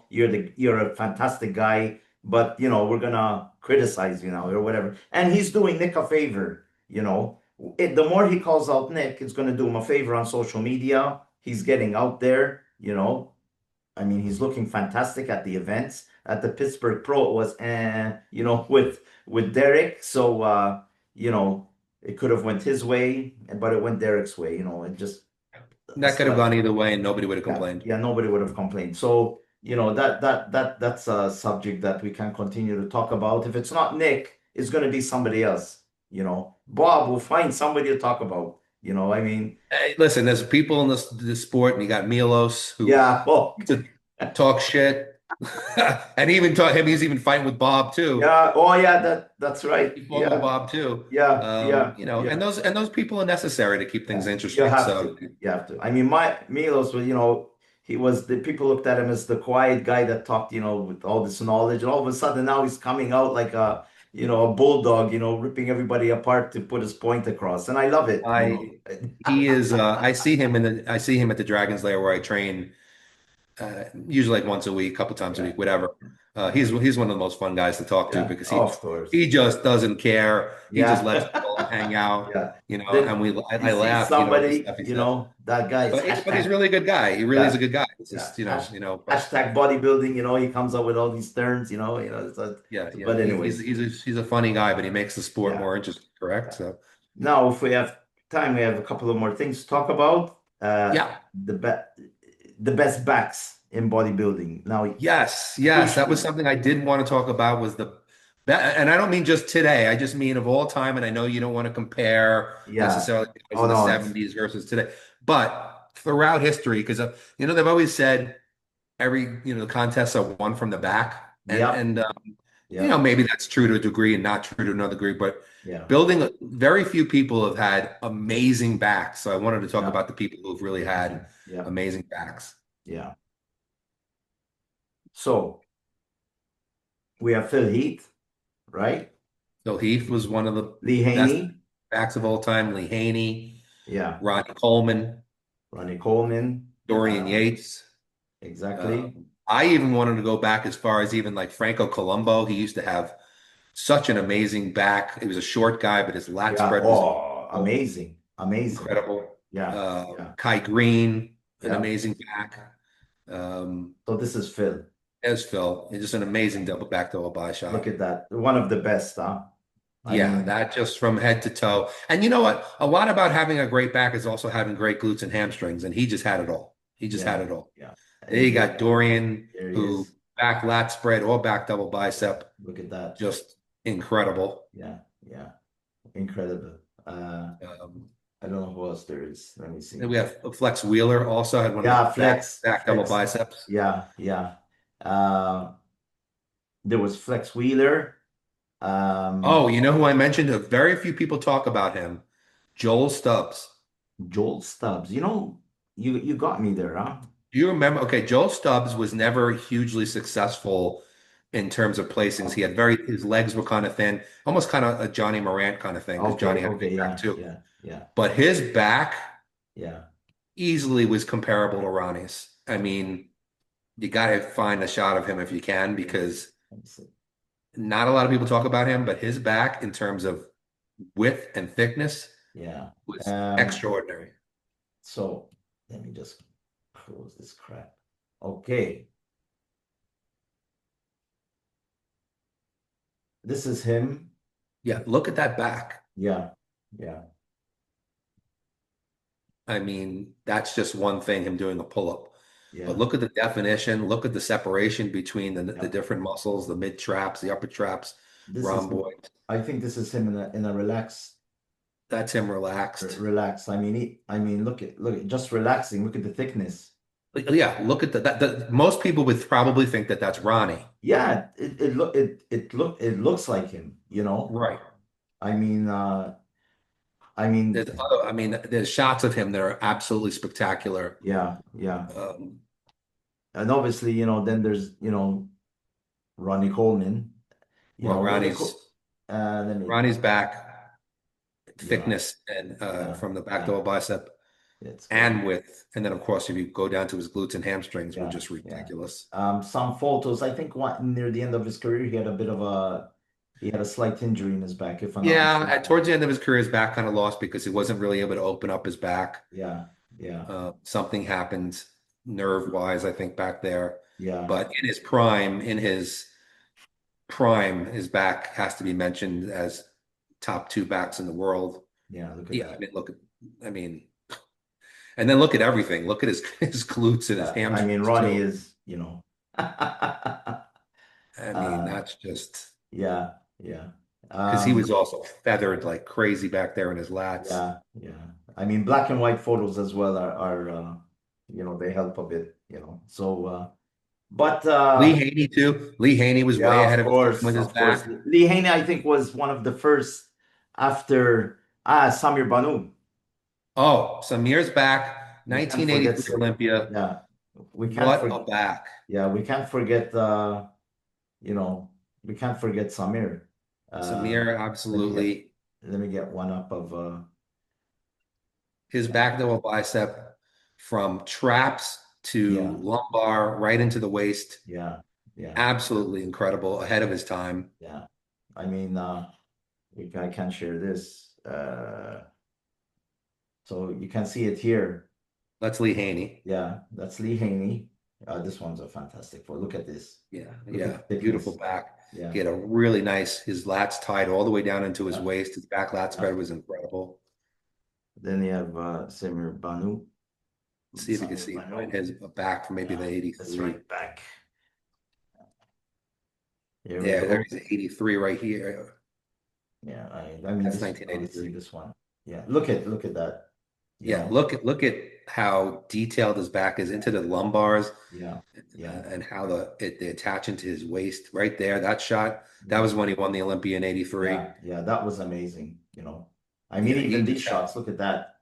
You're a fantastic guy, but we're gonna criticize you now or whatever. And he's doing Nick a favor. The more he calls out Nick, it's gonna do him a favor on social media. He's getting out there. I mean, he's looking fantastic at the events. At the Pittsburgh Pro, it was, with Derek. So, it could have went his way, but it went Derek's way. It just That it's could have like, gone either way, and nobody would have yeah, complained. yeah, nobody would have complained. So, that's a subject that we can continue to talk about. If it's not Nick, it's going to be somebody else. Bob will find somebody to talk about. I mean, Hey, listen, there's people in this sport, and you got Milos who yeah, oh, to talk shit, and even talk him. He's even fighting with Bob too. yeah, oh yeah, that's right. He fought with Yeah, Bob too. yeah, yeah, And yeah. those people are necessary to keep things Yeah, you interesting. have So to. You have to. I mean, my Milos was, he was the people looked at him as the quiet guy that talked, with all this knowledge, and all of a sudden now he's coming out like a bulldog, ripping everybody apart to put his point across, and I love it. I he is. I see him at the Dragon's Lair where I train. Usually like once a week, a couple times a Yeah, week, whatever. yeah, He's one of the most fun guys to talk to yeah. because Oh, of course. he just doesn't care. He just Yeah, lets people hang out, yeah. Then you I see laugh, at the somebody, stuff he says. that guy is But he's a hashtag. really good guy. He really is a Yeah, good guy. It's yeah. just but Hashtag bodybuilding. He comes up with all these terms. yeah, But anyways, he's a funny guy, but he makes the sport yeah. more interesting. Correct. Yeah. So Now, if we have time, we have a couple of more things to talk about. yeah. The best backs in bodybuilding. Now, Yes, which that was something I did want to talk about was and I don't mean just today. I just mean of all time. And I know you don't want to compare yeah. necessarily guys Oh in the no, it's 70s versus today, but throughout history, because they've always said the contests are won from the back, yep, yep, maybe that's true to a degree and not true to another degree, but yeah, very few people have had amazing backs. So I wanted to talk yeah, about the people who've really had yeah, amazing backs. yeah. So we have Phil Heath, right? So Heath was one of the Lee best Haney, backs of all time. Lee Haney, yeah. Ronnie Coleman, Ronnie Coleman, Dorian Yates. exactly. I even wanted to go back as far as even like Franco Colombo. He used to have such an amazing back. He was a short guy, but his lat Yeah. spread was Oh, amazing, amazing. incredible. Yeah, yeah, Kai Green, an yeah. amazing back. Um, So this is Phil. as Phil, just an amazing double buy Look shot. at that. One of the best, huh? I Yeah, mean, that just from head to toe. And you know what? A lot about having a great back is also having great glutes and hamstrings, and he just had it all. He just had yeah, it all. yeah. There And you got Dorian, here he who is. back lat spread or back double bicep, Look at that. just incredible. Yeah, yeah. Incredible. Um, I don't know who else there is. Let me then see. we have Flex Wheeler also had one of the Yeah, best Flex, back double Flex. biceps. Yeah, yeah. Uh, there was Flex Wheeler. Oh, you know who I mentioned? Very few people talk about him. Joel Stubbs. Joel Stubbs. You got me there, huh? Do you remember? Okay, Joel Stubbs was never hugely successful in terms of placings. His legs were kind of thin, almost kind of a Johnny Morant kind of thing, because Johnny Okay, had a okay, big back yeah, too. yeah, yeah, But his back yeah. easily was comparable to Ronnie's. I mean, you got to find a shot of him if you can, because Let me see. not a lot of people talk about him, but his back in terms of width and thickness Yeah. was Um, extraordinary. so let me just close this crap. Okay. This is him. Yeah, look at that back. Yeah, yeah, I mean, that's just one thing, him doing a pull-up. But yeah, look at the definition, look at the separation between the yeah. different muscles, the mid traps, the upper traps, This is, rhomboid. I think this is him in a That's him relaxed. relax. I mean, look at just relaxing. Look at the thickness. Yeah, look at most people would probably think that that's Ronnie. Yeah, it looks like him. Right. I mean, I mean, There's shots of him that are absolutely spectacular. yeah, yeah. Um, And obviously, then there's, Ronnie Coleman. well, Ronnie let me, Ronnie's back yeah, thickness and yeah, from the back yeah. double bicep It's great. and width, and then of course if you go down to his glutes and hamstrings were Yeah, just yeah. ridiculous. Some photos. I think near the end of his career, he had a slight injury in his back, if I'm not Yeah, mistaken. towards the end of his career, his back kind of lost because he wasn't really able to open up his back. Yeah, yeah, Something happened nerve-wise, I think, back there. yeah, But in his prime, his back has to be mentioned as top two backs in the world. yeah. Look at Yeah, that. I mean, and then look at everything. Look at his his glutes and his I mean, hamstrings Ronnie too. is, I mean, uh, that's just yeah, yeah, because he was also feathered like crazy back there in his lats. yeah, yeah. I mean, black and white photos as well they help a bit, So, but Lee Haney too. Lee Haney was way yeah, ahead of his time with his of course. back. Lee Haney, I think, was one of the first after Samir Banu. Oh, Samir's back, We can't forget, 1983 Olympia. yeah, we can't What a forget, back. yeah, we can't forget, you know, we can't forget Samir. Samir, Let me get, absolutely. let me get one up of, His yeah, back double bicep from traps to yeah, lumbar right into the waist. yeah, yeah, Absolutely incredible, ahead of his time. yeah. I mean, I can share this. So you can see it here. That's Lee Haney. Yeah, that's Lee Haney. This one's a fantastic photo. Look at this. Yeah, Look yeah, at the beautiful thickness. back. Yeah. He had a really nice, his lats tied all the way down into his Yeah. waist. His back lat Yeah. spread was incredible. Then you have Samir Banu. Let's see if you can Samir see behind Banu. his back from maybe Yeah, the that's 83. right back. Here we Yeah, go. there's 83 right here. Yeah, I mean That's this honestly 1983. this one. Yeah, look at that. You Yeah, know. look at how detailed his back is into the lumbars, Yeah, yeah, and how they attach into his waist right there. That shot, that yeah, was when he won the Olympia in '83. yeah, yeah. That was amazing. I mean, Yeah, he even these just had shots. Look at that.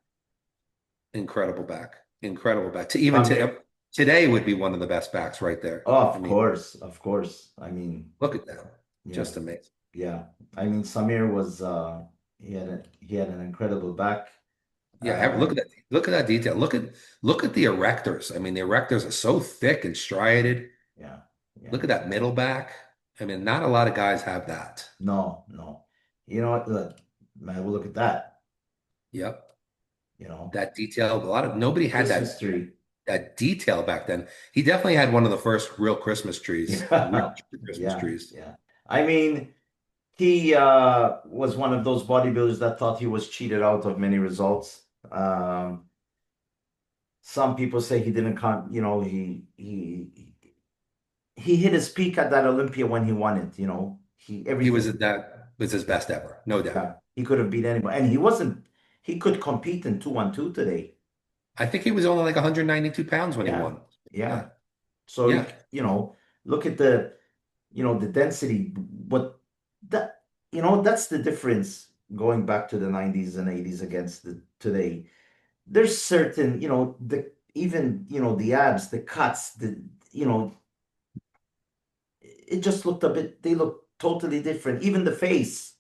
incredible back, incredible back. To even Samir. to today would be one of the best backs right there. Oh, I of mean, course, of course. I mean, look at that, yeah, just amazing. yeah. I mean, Samir was he had an incredible back. Yeah, look at that. Look at that detail. Look at the erectors. I mean, the erectors are so thick and striated. Yeah, Look yeah. at that middle back. I mean, not a lot of guys have that. No, no. You know what? Look, man, well, look at that. Yep. You know, That detail. A lot of nobody had Christmas tree. that detail back then. He definitely had one of the first real Christmas trees, real Yeah, Christmas yeah, trees. yeah. I mean, he was one of those bodybuilders that thought he was cheated out of many results. Some people say he didn't come, he hit his peak at that Olympia when he won it, He He was everything. that was his best ever, no doubt. Yeah, he could have beat anybody. And he could compete in 2-on-2 today. I think he was only like 192 pounds when he Yeah, won. yeah. Yeah. So Yeah. look at the density. But that that's the difference going back to the 90s and 80s against today. There's certain, the even, the abs, the cuts, you know, it just looked a bit, they look totally different. Even the face,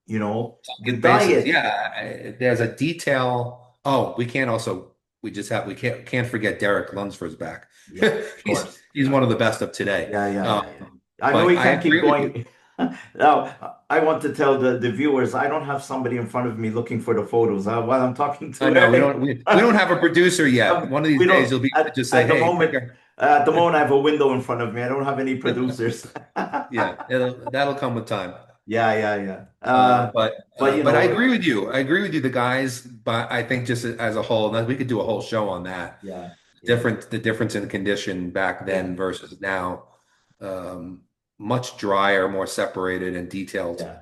the Good faces. diet. Yeah. There's a detail. Oh, we can't forget Derek Lunsford's back. Yeah, of course. He's one of the best of today. Yeah, yeah, yeah, yeah. I know But we I can't keep agree with you. going. Now, I want to tell the viewers, I don't have somebody in front of me looking for the photos while I'm talking I to know Eric. we don't have a producer yet. One of these We days don't, you'll be able to just say, at the "Hey, pick moment, I have a window in front of me. I don't have any producers. yeah, that'll come with time. Yeah, yeah, yeah. But But I agree with you. I agree with you. The guys, but I think just as a whole, we could do a whole show on that. yeah, yeah, The difference in condition back yeah, then versus now. Um, Much drier, more separated and detailed. yeah.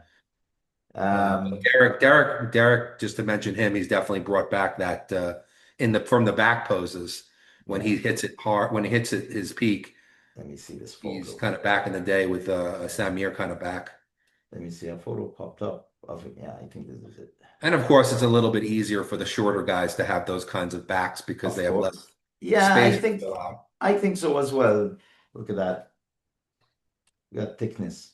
But Um, Derek, just to mention him, he's definitely brought back that in the from the back poses when yeah. he hits it hard, when he hits it his peak. Let me see this He's photo. kind of back in the day with a Samir kind of back. Let me see. A photo popped up of it. Yeah, I think this is it. And of course, it's a little bit easier for the shorter guys to have those kinds of backs because Of they have less course. Yeah, space to fill out. I think so as well. Look at that. We got thickness.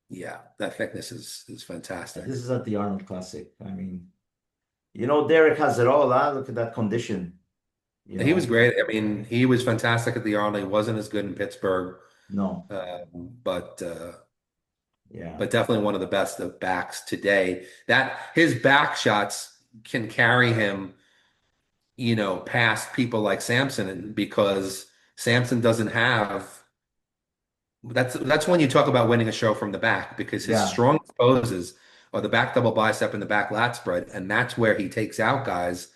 Yeah, that thickness is And fantastic. this is at the Arnold Classic. I mean, Derek has it all, huh? Look at that condition, you He was know. great. I mean, he was fantastic at the Arnold. He wasn't as good in Pittsburgh, No. but Yeah. but definitely one of the best of backs today. That his back shots can carry him, past people like Samson because Samson doesn't have. That's when you talk about winning a show from the back because his Yeah. strong poses are the back double bicep and the back lat spread, and that's where he takes out guys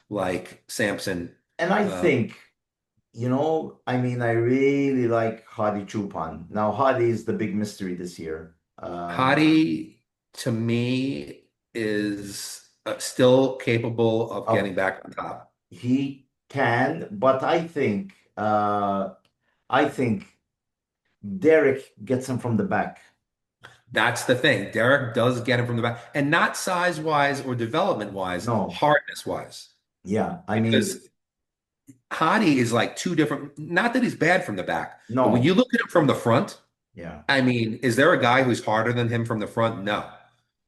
like Samson. And I Uh, think, I mean, I really like Hadi Chupan. Now, Hadi is the big mystery this year. Hadi to me is. still capable of Of getting back on top. he can, but I think Derek gets him from the back. That's the thing. Derek does get him from the back, and not size wise or development wise, No, hardness wise. yeah, I mean, Because Hadi is like two different. Not that he's bad from the back, but when you no, look at him from the front, yeah, I mean, is there a guy who's harder than him from the front? No.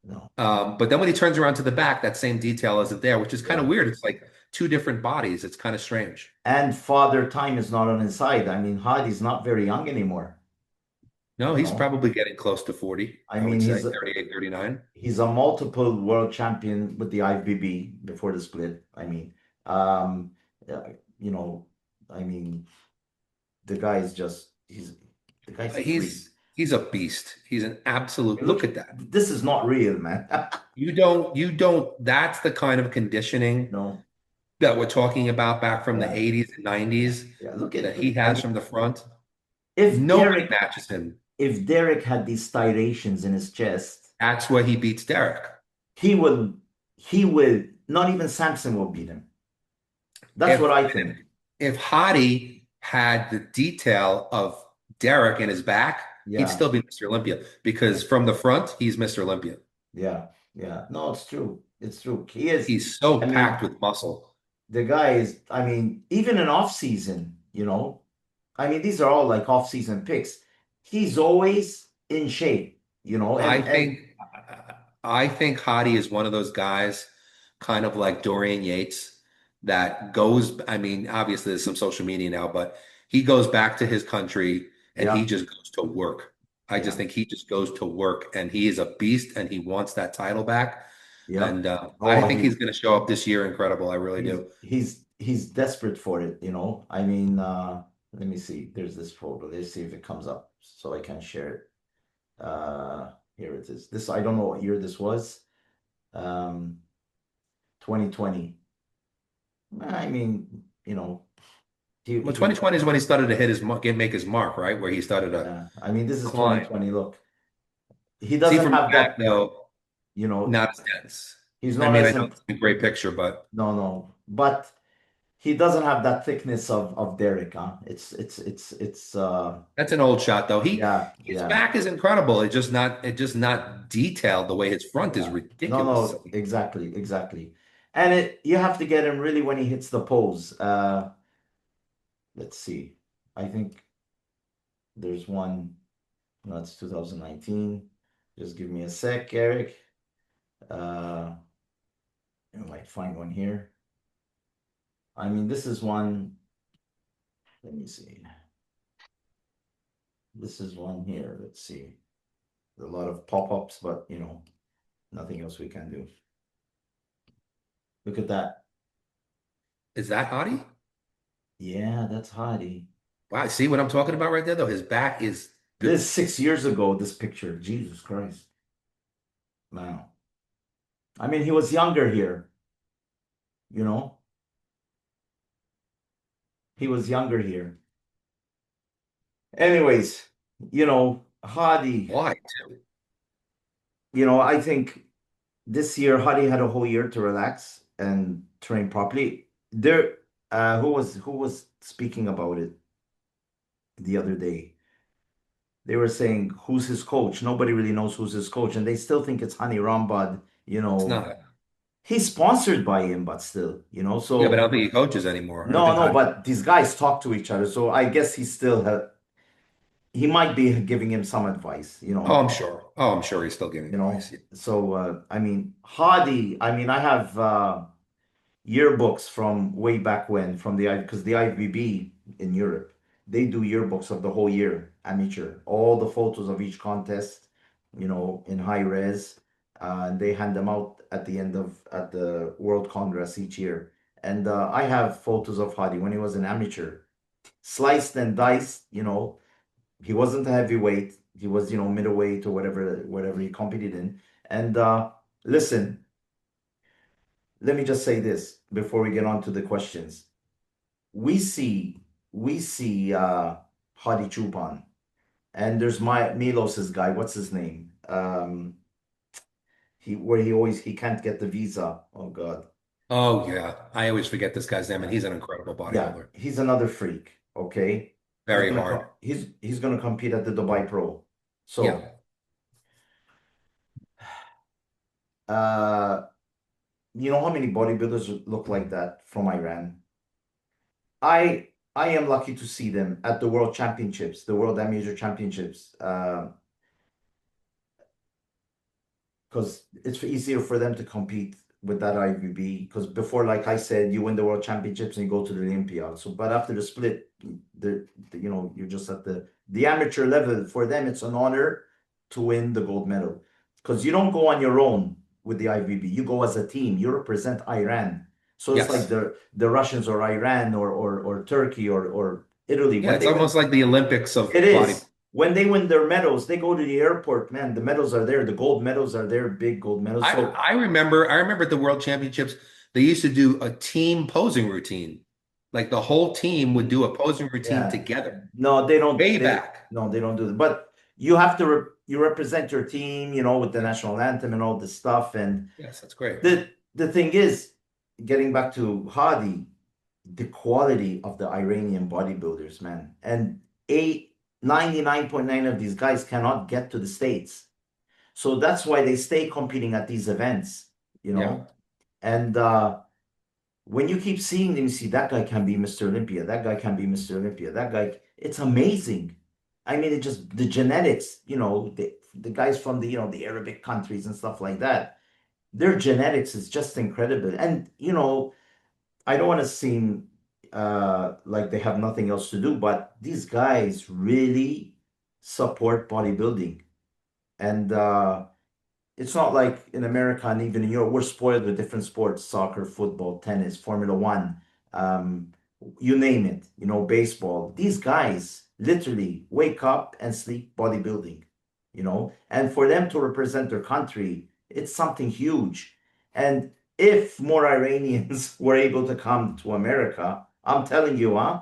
no, But then when he turns around to the back, that same detail isn't there, which is kind of yeah. weird. It's like two different bodies. It's kind of strange. And Father Time is not on his side. I mean, Hardy's not very young anymore, No, you he's know. probably getting close to 40, I I mean, would say 38, 39. he's a multiple world champion with the IFBB before the split. I mean, um, you know, I mean, the guy is just the guy's a freak. He's a beast. He's an absolute Look, look at that. this is not real, man. That's the kind of conditioning No, that we're talking about back from the yeah, 80s and 90s yeah. that he I has mean, from the front. if Nobody Derek, matches him. if Derek had these striations in his chest, That's where he beats Derek. he would, he would. Not even Samson will beat him. That's what If I think. if Hadi had the detail of Derek in his back, he'd Yeah, still be Mr. Olympia because from the front, he's Mr. Olympia. yeah, yeah. No, it's true. It's true. He is. He's so I packed mean, with muscle. the guy is, I mean, even in off season, I mean, these are all like off season picks. He's always in shape, I and think I think Hadi is one of those guys, kind of like Dorian Yates, that goes. I mean, obviously there's some social media now, but he goes back to his country and he yeah, just goes to work. I just yeah, think he just goes to work and he is a beast and he wants that title back. yep. And I Oh, think he's going to show up this year incredible. I really do. he's desperate for it. I mean, let me see. There's this photo. Let's see if it comes up so I can share it. Here it is. This I don't know what year this was. Um, 2020. I mean, Well, he 2020 is when he started to hit his make his mark, right? Where he started to yeah. I mean, this is climb. 2020. Look, he See, doesn't from the have back that, though, you know, not as dense. he's I not mean, I as know in, it's a great picture, but no, no, but he doesn't have that thickness of Derek, huh? It's that's an old shot though. yeah, His yeah. back is incredible. It just not detailed the way his front is Yeah. No, ridiculous. no, exactly, exactly. And you have to get him really when he hits the pose. Let's see. I think there's one. No, it's 2019. Just give me a sec, Eric. Uh, I might find one here. I mean, this is one. Let me see. This is one here. Let's see. A lot of pop-ups, but nothing else we can do. Look at that. Is that Hottie? Yeah, that's Hadi. Wow, see what I'm talking about right there though? His back is This is 6 years ago, this picture. Jesus Christ. Wow. I mean, he was younger here, you know? He was younger here. Anyways, Hadi, wide too. I think this year Hadi had a whole year to relax and train properly. Who was speaking about it the other day? They were saying who's his coach. Nobody really knows who's his coach, and they still think it's Hani Rambad. It's not. He's sponsored by him, but still, Yeah, but I so don't think he coaches anymore. I don't no, think no, Hottie. but these guys talk to each other, so I guess he might be giving him some advice, Oh, I'm sure. Oh, I'm sure he's still giving advice. Yeah. So I mean, Hadi, I mean, I have yearbooks from way back when from because the IFBB in Europe, they do yearbooks of the whole year, amateur, all the photos of each contest, in high res, and they hand them out at the World Congress each year. And I have photos of Hadi when he was an amateur, sliced and diced. He wasn't a heavyweight. He was, middleweight or whatever he competed in. And listen, let me just say this before we get on to the questions. We see Hadi Chupan, and there's my Milos's guy. What's his name? he can't get the visa. Oh God. Oh yeah, I always forget this guy's name, and Yeah. he's an incredible Yeah, bodybuilder. he's another freak. Okay. Very hard. He's gonna compete at the Dubai Pro. So Yeah. uh you know how many bodybuilders look like that from Iran? I am lucky to see them at the World Championships, the World Amateur Championships. Because it's easier for them to compete with that IVB. Because before, like I said, you win the World Championships and you go to the Olympia. So, but after the split, you know, you're just at the amateur level. For them, it's an honor to win the gold medal because you don't go on your own with the IVB. You go as a team. You represent Iran. So it's like Yes. the Russians or Iran or Turkey or Italy Yeah, when it's they win. almost like the Olympics It of body. is. When they win their medals, they go to the airport, man. The medals are there. The gold medals are there, big gold medals. So I remember at the World Championships, they used to do a team posing routine. Like the whole team would do a posing routine yeah, together. no, they don't. Way back. They don't do that. But you have to you represent your team, you know, with the Yeah. national anthem and all this stuff. And Yes, that's great. the thing is, getting back to Hadi, the quality of the Iranian bodybuilders, man, and 99.9 of these guys cannot get to the States. So that's why they stay competing at these events, you Yeah. know. And when you keep seeing them, you see that guy can be Mr. Olympia, that guy can be Mr. Olympia, that guy, it's amazing. I mean, it just the genetics, you know, the guys from the, you know, the Arabic countries and stuff like that, their genetics is just incredible. And, you know, I don't want to seem like they have nothing else to do, but these guys really support bodybuilding. And it's not like in America and even in Europe, we're spoiled with different sports, soccer, football, tennis, Formula One, um, you name it, you know, baseball. These guys literally wake up and sleep bodybuilding, you know, and for them to represent their country, it's something huge. And if more Iranians were able to come to America, I'm telling you, huh,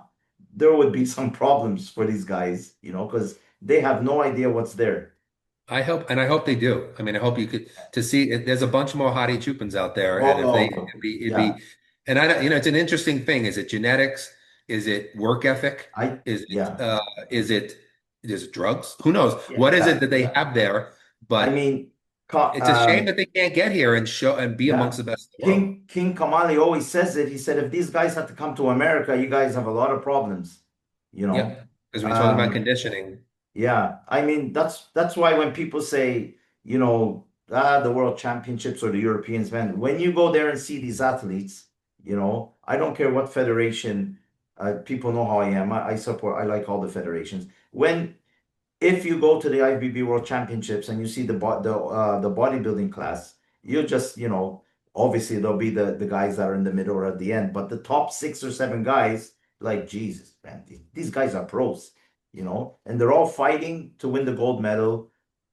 there would be some problems for these guys, you know, because they have no idea what's there. I hope they do. I mean, I hope you could to see it, there's a bunch more Hadi Chupins out there, and if they Oh, yeah. and I don't, it's an interesting thing. Is it genetics? Is it work ethic? Is it, Yeah, is it drugs? Who knows? yeah, What is it yeah, that they yeah. have there? I But mean, it's a shame that they can't get here and show and be amongst yeah. the best in the world. King Kamali always says it. He said, if these guys had to come to America, you guys have a lot of problems, you know. Yeah, because when you're talking about Um, conditioning, Yeah, I mean that's why when people say, you know, the World Championships or the Europeans, man, when you go there and see these athletes, you know, I don't care what federation, people know how I am. I support, I like all the federations. When if you go to the IBB World Championships and you see the bodybuilding class, you just, you know, obviously there'll be the guys that are in the middle or at the end, but the top 6 or 7 guys, like Jesus, man, these guys are pros, you know, and they're all fighting to win the gold medal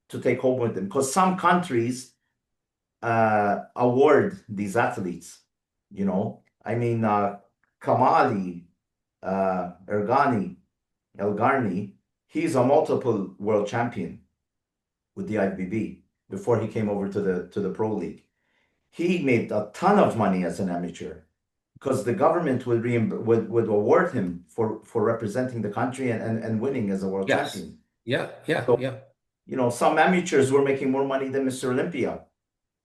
to take home with them because some countries award these athletes, you know. I mean, Kamali, Ergani, Elgarni, he's a multiple world champion with the IBB before he came over to the pro league. He made a ton of money as an amateur because the government would award him for representing the country and winning as a world yes, champion. yeah, yeah, So, yeah. you know, some amateurs were making more money than Mr. Olympia,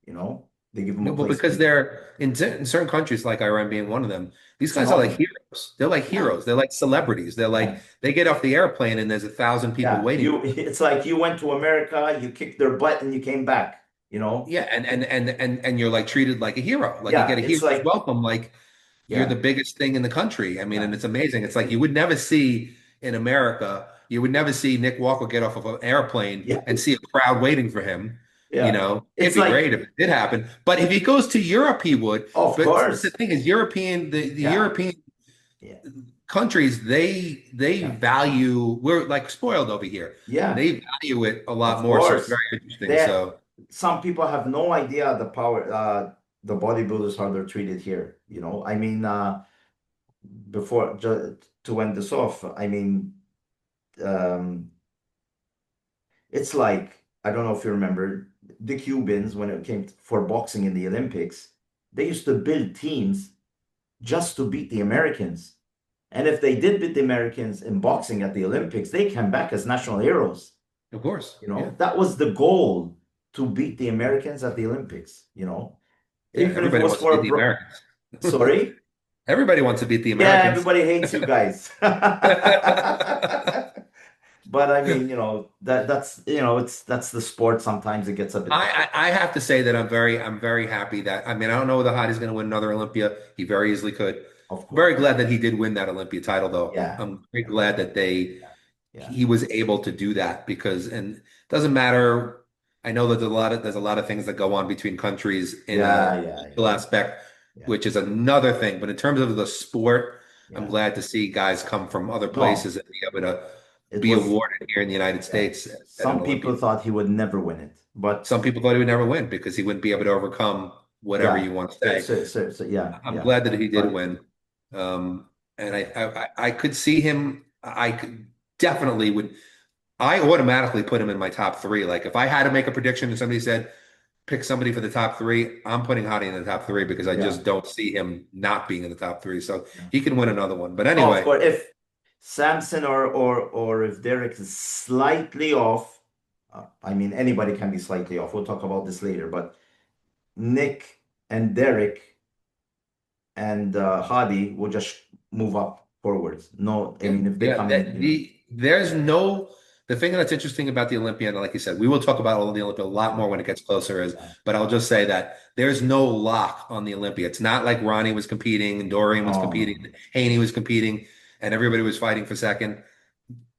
you know. They give him No, a well, place. because they're in certain countries, like Iran being one of them, these It's an guys are like honor. heroes. They're like Yeah, heroes. They're like celebrities. They're yeah. like they get off the airplane and there's 1,000 people Yeah, waiting. you it's like you went to America, you kicked their butt and you came back, you know? Yeah, and you're like treated like a hero. Like you get Yeah, a it's hero's like welcome, like you're the yeah, biggest thing in the country. I mean, yeah. and it's amazing. It's like you would never see in America, you would never see Nick Walker get off of an airplane Yeah, and see a crowd waiting for him. You yeah. know, it'd It's be like, great if it did happen. But if he goes to Europe, he would. of But the course. thing is, the Yeah, European yeah, countries, they yeah, value, we're like spoiled over here. yeah, They value it a lot of more. So it's course. very interesting. That So some people have no idea the power, the bodybuilders how they're treated here. You know, I mean, before to end this off, I mean, um, it's like I don't know if you remember. the Cubans, when it came for boxing in the Olympics, they used to build teams just to beat the Americans. And if they did beat the Americans in boxing at the Olympics, they came back as national heroes. Of course. You Yeah. know, that was the goal, to beat the Americans at the Olympics, you know, Yeah. even if it Everybody was wants to for beat a the bro. Americans. Sorry? Everybody wants to beat the Yeah, Americans. everybody hates you guys. But I mean, you know, that's you know, that's the sport. Sometimes it gets a bit I have to say that I'm very happy that I mean I don't know whether Hadi's going to win another Olympia. He very easily could. of course. Very glad that he did win that Olympia title though. Yeah, I'm very glad that yeah, yeah, he was able to do that because and it doesn't matter. I know that there's a lot of things that go on between countries in a yeah, yeah, social yeah, aspect, yeah, which is another thing. But in terms of the sport, I'm yeah. glad to see guys come from other No, places and be able to it be was, awarded here in the United yeah. States at an Some Olympia. people thought he would never win it, but Some people thought he would never win because he wouldn't be able to overcome whatever yeah, you want to say. yeah, I'm yeah. glad that he did But win. And I could see him. I could definitely would. I automatically put him in my top three. Like if I had to make a prediction and somebody said pick somebody for the top three, I'm putting Hadi in the top three because I yeah, just don't see him not being in the top three. So yeah. he can win another one. But Oh, of anyway, course. If Samson or if Derek is slightly off, I mean anybody can be slightly off. We'll talk about this later. But Nick and Derek and Hadi will just move up forwards. No, I yeah, mean if they yeah. come in, you know. There's no the thing that's interesting about the Olympiad, and like you said, we will talk about all the Olympia a lot more when it gets closer. Is Yeah. but I'll just say that there's no lock on the Olympia. It's not like Ronnie was competing and Dorian was No, competing, no, Haney was competing, and everybody was fighting for second.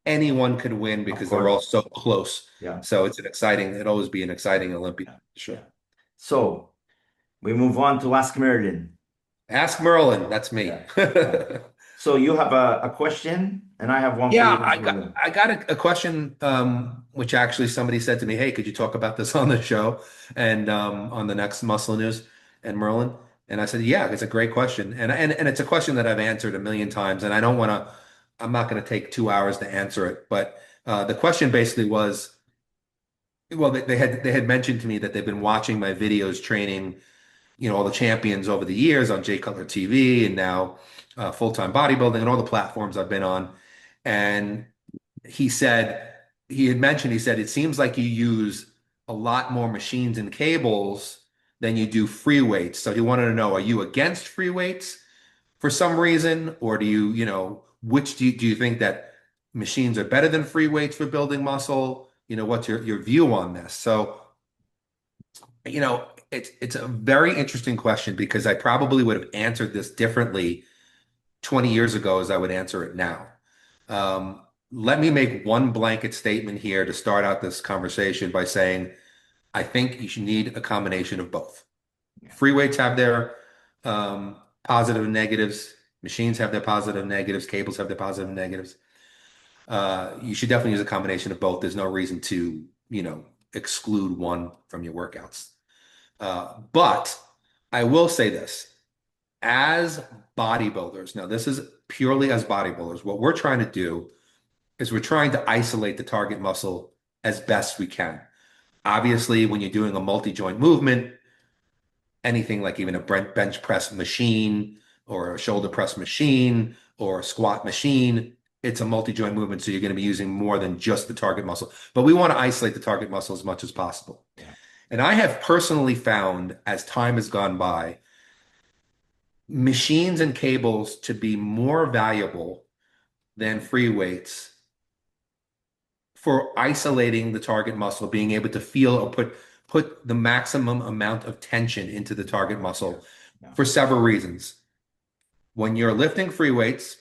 Anyone could win of because they're all course. so close. Yeah, So it's an exciting. It'll always be an exciting Olympia. yeah, Sure. yeah. So we move on to Ask Merlin. Ask Merlin. That's me. Yeah, yeah. So you have a question, and I have one for Yeah, you as well. I got a question, which actually somebody said to me, "Hey, could you talk about this on the show and on the next Muscle News and Merlin?" And I said, "Yeah, it's a great question, and it's a question that I've answered a million times, and I don't want to. I'm not going to take 2 hours to answer it, but the question basically was, well, they had mentioned to me that they've been watching my videos training, all the champions over the years on Jay Cutler TV and now full-time bodybuilding and all the platforms I've been on, and." He said he had mentioned he said it seems like you use a lot more machines and cables than you do free weights. So he wanted to know, are you against free weights for some reason, or do you, which do you think that machines are better than free weights for building muscle? What's your view on this? So, it's a very interesting question because I probably would have answered this differently 20 years ago as I would answer it now. Let me make one blanket statement here to start out this conversation by saying I think you should need a combination of both. Yeah, Free weights have their positive and negatives. Machines have their positive and negatives. Cables have their positive and negatives. You should definitely use a combination of both. There's no reason to, exclude one from your workouts. But I will say this, as bodybuilders, now this is purely as bodybuilders, what we're trying to do is we're trying to isolate the target muscle as best we can. Obviously, when you're doing a multi-joint movement, anything like even a bench press machine or a shoulder press machine or a squat machine, it's a multi-joint movement. So you're going to be using more than just the target muscle. But we want to isolate the target muscle as much as possible. yeah, And I have personally found as time has gone by, machines and cables to be more valuable than free weights for isolating the target muscle, being able to feel or put the maximum amount of tension into the target muscle yeah, for several reasons. When you're lifting free weights,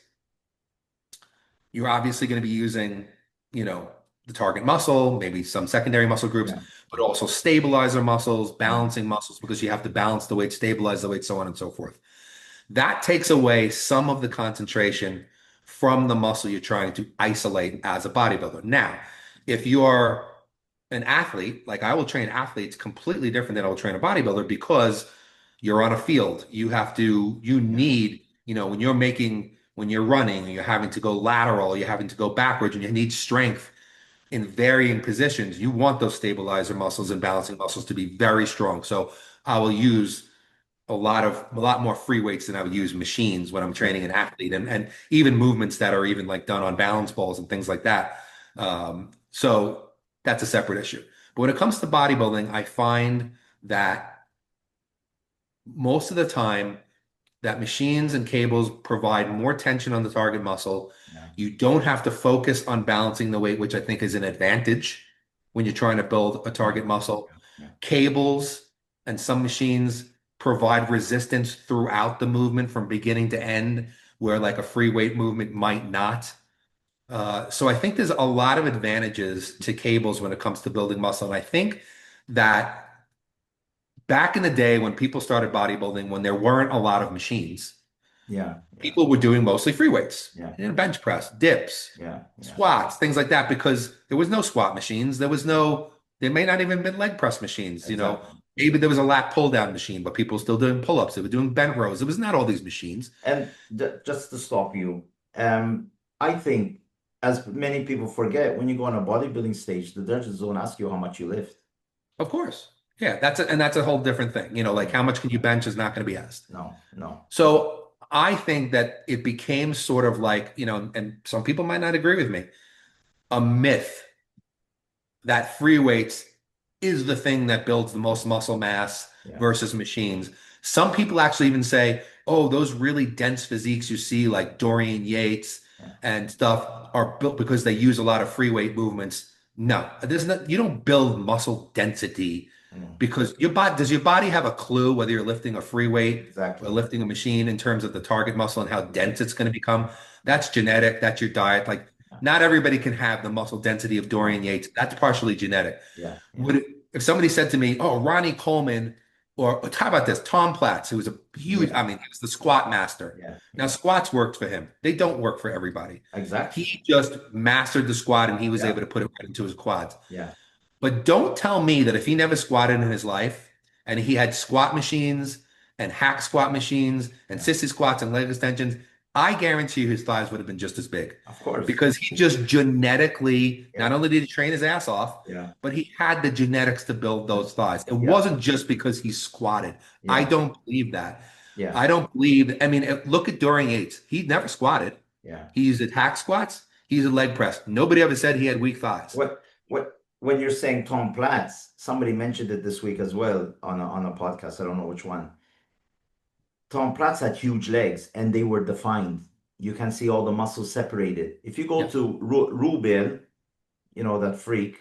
you're obviously going to be using, the target muscle, maybe some secondary muscle groups, yeah, but also stabilizer muscles, yeah, balancing muscles, because you have to balance the weight, stabilize the weight, so on and so forth. That takes away some of the concentration from the muscle you're trying to isolate as a bodybuilder. Now, if you're an athlete, like I will train athletes completely different than I will train a bodybuilder because you're on a field. You yeah, need, when you're running, you're having to go lateral, you're having to go backwards, and you need strength in varying positions, you want those stabilizer muscles and balancing muscles to be very strong. So I will use a lot more free weights than I would use machines when I'm training an athlete, and even movements that are even like done on balance balls and things like that. So that's a separate issue. But when it comes to bodybuilding, I find that most of the time that machines and cables provide more tension on the target muscle. Yeah. You don't have to focus on balancing the weight, which I think is an advantage when you're trying to build a Yeah. target muscle. Yeah. Cables and some machines provide resistance throughout the movement from beginning to end, where like a free weight movement might not. So I think there's a lot of advantages to cables when it comes to building muscle. And I think that back in the day when people started bodybuilding, when there weren't a lot of machines, Yeah. Yeah. people were doing mostly free weights, Yeah. you know, bench press, dips, Yeah. Yeah. squats, things like that, because there was no squat machines. There may not even been leg press machines, you know. Exactly. Maybe there was a lat pull down machine, but people were still doing pull-ups. They were doing bent rows. There was not all these machines. And just to stop you, I think, as many people forget, when you go on a bodybuilding stage, the judges don't ask you how much you lift. Of course. Yeah, that's a whole different thing. You know, like how much can you bench is not going to be asked. No, no. So I think that it became sort of like, you know, and some people might not agree with me, a myth that free weights is the thing that builds the most muscle mass Yeah. versus machines. Some people actually even say, oh, those really dense physiques you see, like Dorian Yates Yeah. and stuff, are built because they use a lot of free weight movements. No, there's not, you don't build muscle density Mm. because your body, does your body have a clue whether you're lifting a free weight or Exactly. lifting a machine in terms of the target muscle and how dense it's going to become? That's genetic, that's your diet. Like Yeah. not everybody can have the muscle density of Dorian No. Yates. That's partially genetic. Yeah. Yeah. Would if somebody said to me, "Oh, Ronnie Coleman," or how about this, Tom Platz, who was a huge, I Yeah. mean, he was the squat master. Yeah. Now, Yeah. squats worked for him. They don't work for everybody. Exactly. He just mastered the squat and he was able Yeah. to put it right into his quads. Yeah. But don't tell me that if he never squatted in his life and he had squat machines and hack squat machines and Yeah. sissy squats and leg extensions, I guarantee you his thighs would have been just as big Of course. because he just genetically, not Yeah. only did he train his ass off, Yeah. but he had the genetics to build those thighs. It Yeah. wasn't just because he squatted. I Yeah. don't believe that. Yeah. I don't believe, I mean, look at Dorian Yates. He never squatted. Yeah. He used hack squats. He used a leg press. Nobody ever said he had weak thighs. When you're saying Tom Platz, somebody mentioned it this week as well on a podcast. I don't know which one. Tom Platz had huge legs and they were defined. You can see all the muscles separated. If you go Yeah. to Rubel, you know, that freak,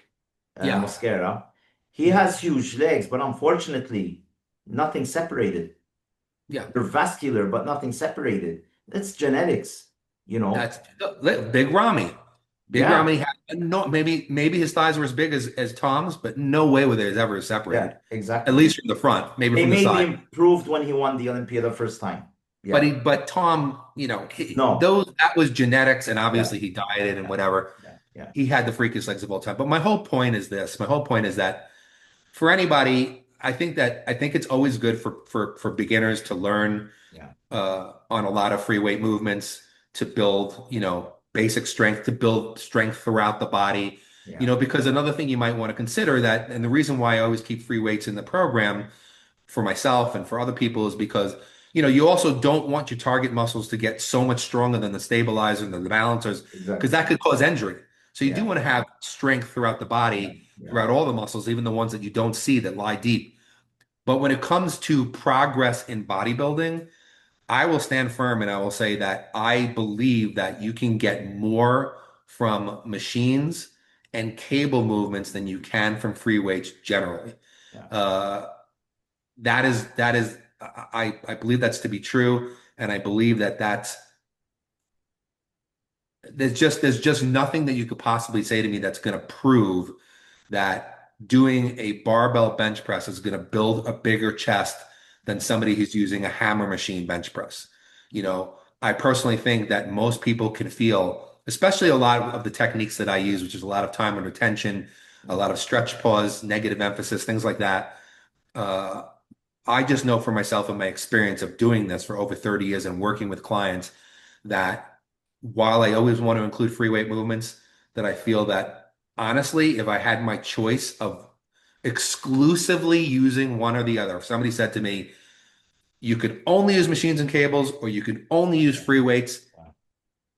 Yeah. Mosquera, he Yeah. has huge legs, but unfortunately, nothing separated. Yeah. They're vascular, but nothing separated. That's genetics, you know? That's Big Ramy. Big Yeah, Ramy had no, maybe his thighs were as big as Tom's, but no way were they ever yeah, separated. At exactly. least from the front, maybe They from the maybe side. improved when he won the Olympia the first time. But Yeah, Tom, you know, no, that was genetics, and yeah, obviously he dieted and yeah, whatever. yeah, yeah, He had the freakiest legs of all time. But my whole point is this. My whole point is that for anybody, I think it's always good for beginners to learn yeah, on a lot of free weight movements to build, you know, basic strength, to build strength throughout the body. You yeah, know, because another thing you might want to consider that, and the reason why I always keep free weights in the program for myself and for other people is because, you know, you also don't want your target muscles to get so much stronger than the stabilizer and the balancers, because exactly. that could cause injury. So you do Yeah, want to have strength throughout the yeah, body, yeah, throughout all the muscles, even the ones that you don't see that lie deep. But when it comes to progress in bodybuilding, I will stand firm and I will say that I believe that you can get more from machines and cable movements than you can from free weights generally. yeah, Uh, that is I believe that's to be true, and I believe that there's just nothing that you could possibly say to me that's going to prove that doing a barbell bench press is going to build a bigger chest than somebody who's using a hammer machine bench press. You know, I personally think that most people can feel, especially a lot of the techniques that I use, which is a lot of time under tension, a yeah, lot of stretch pause, negative emphasis, things like that. Uh, I just know for myself and my experience of doing this for over 30 years and working with clients that while I always want to include free weight movements, that I feel that honestly, if I had my choice of exclusively using one or the other, if somebody said to me, you could only use machines and cables or you could only use free weights, Yeah.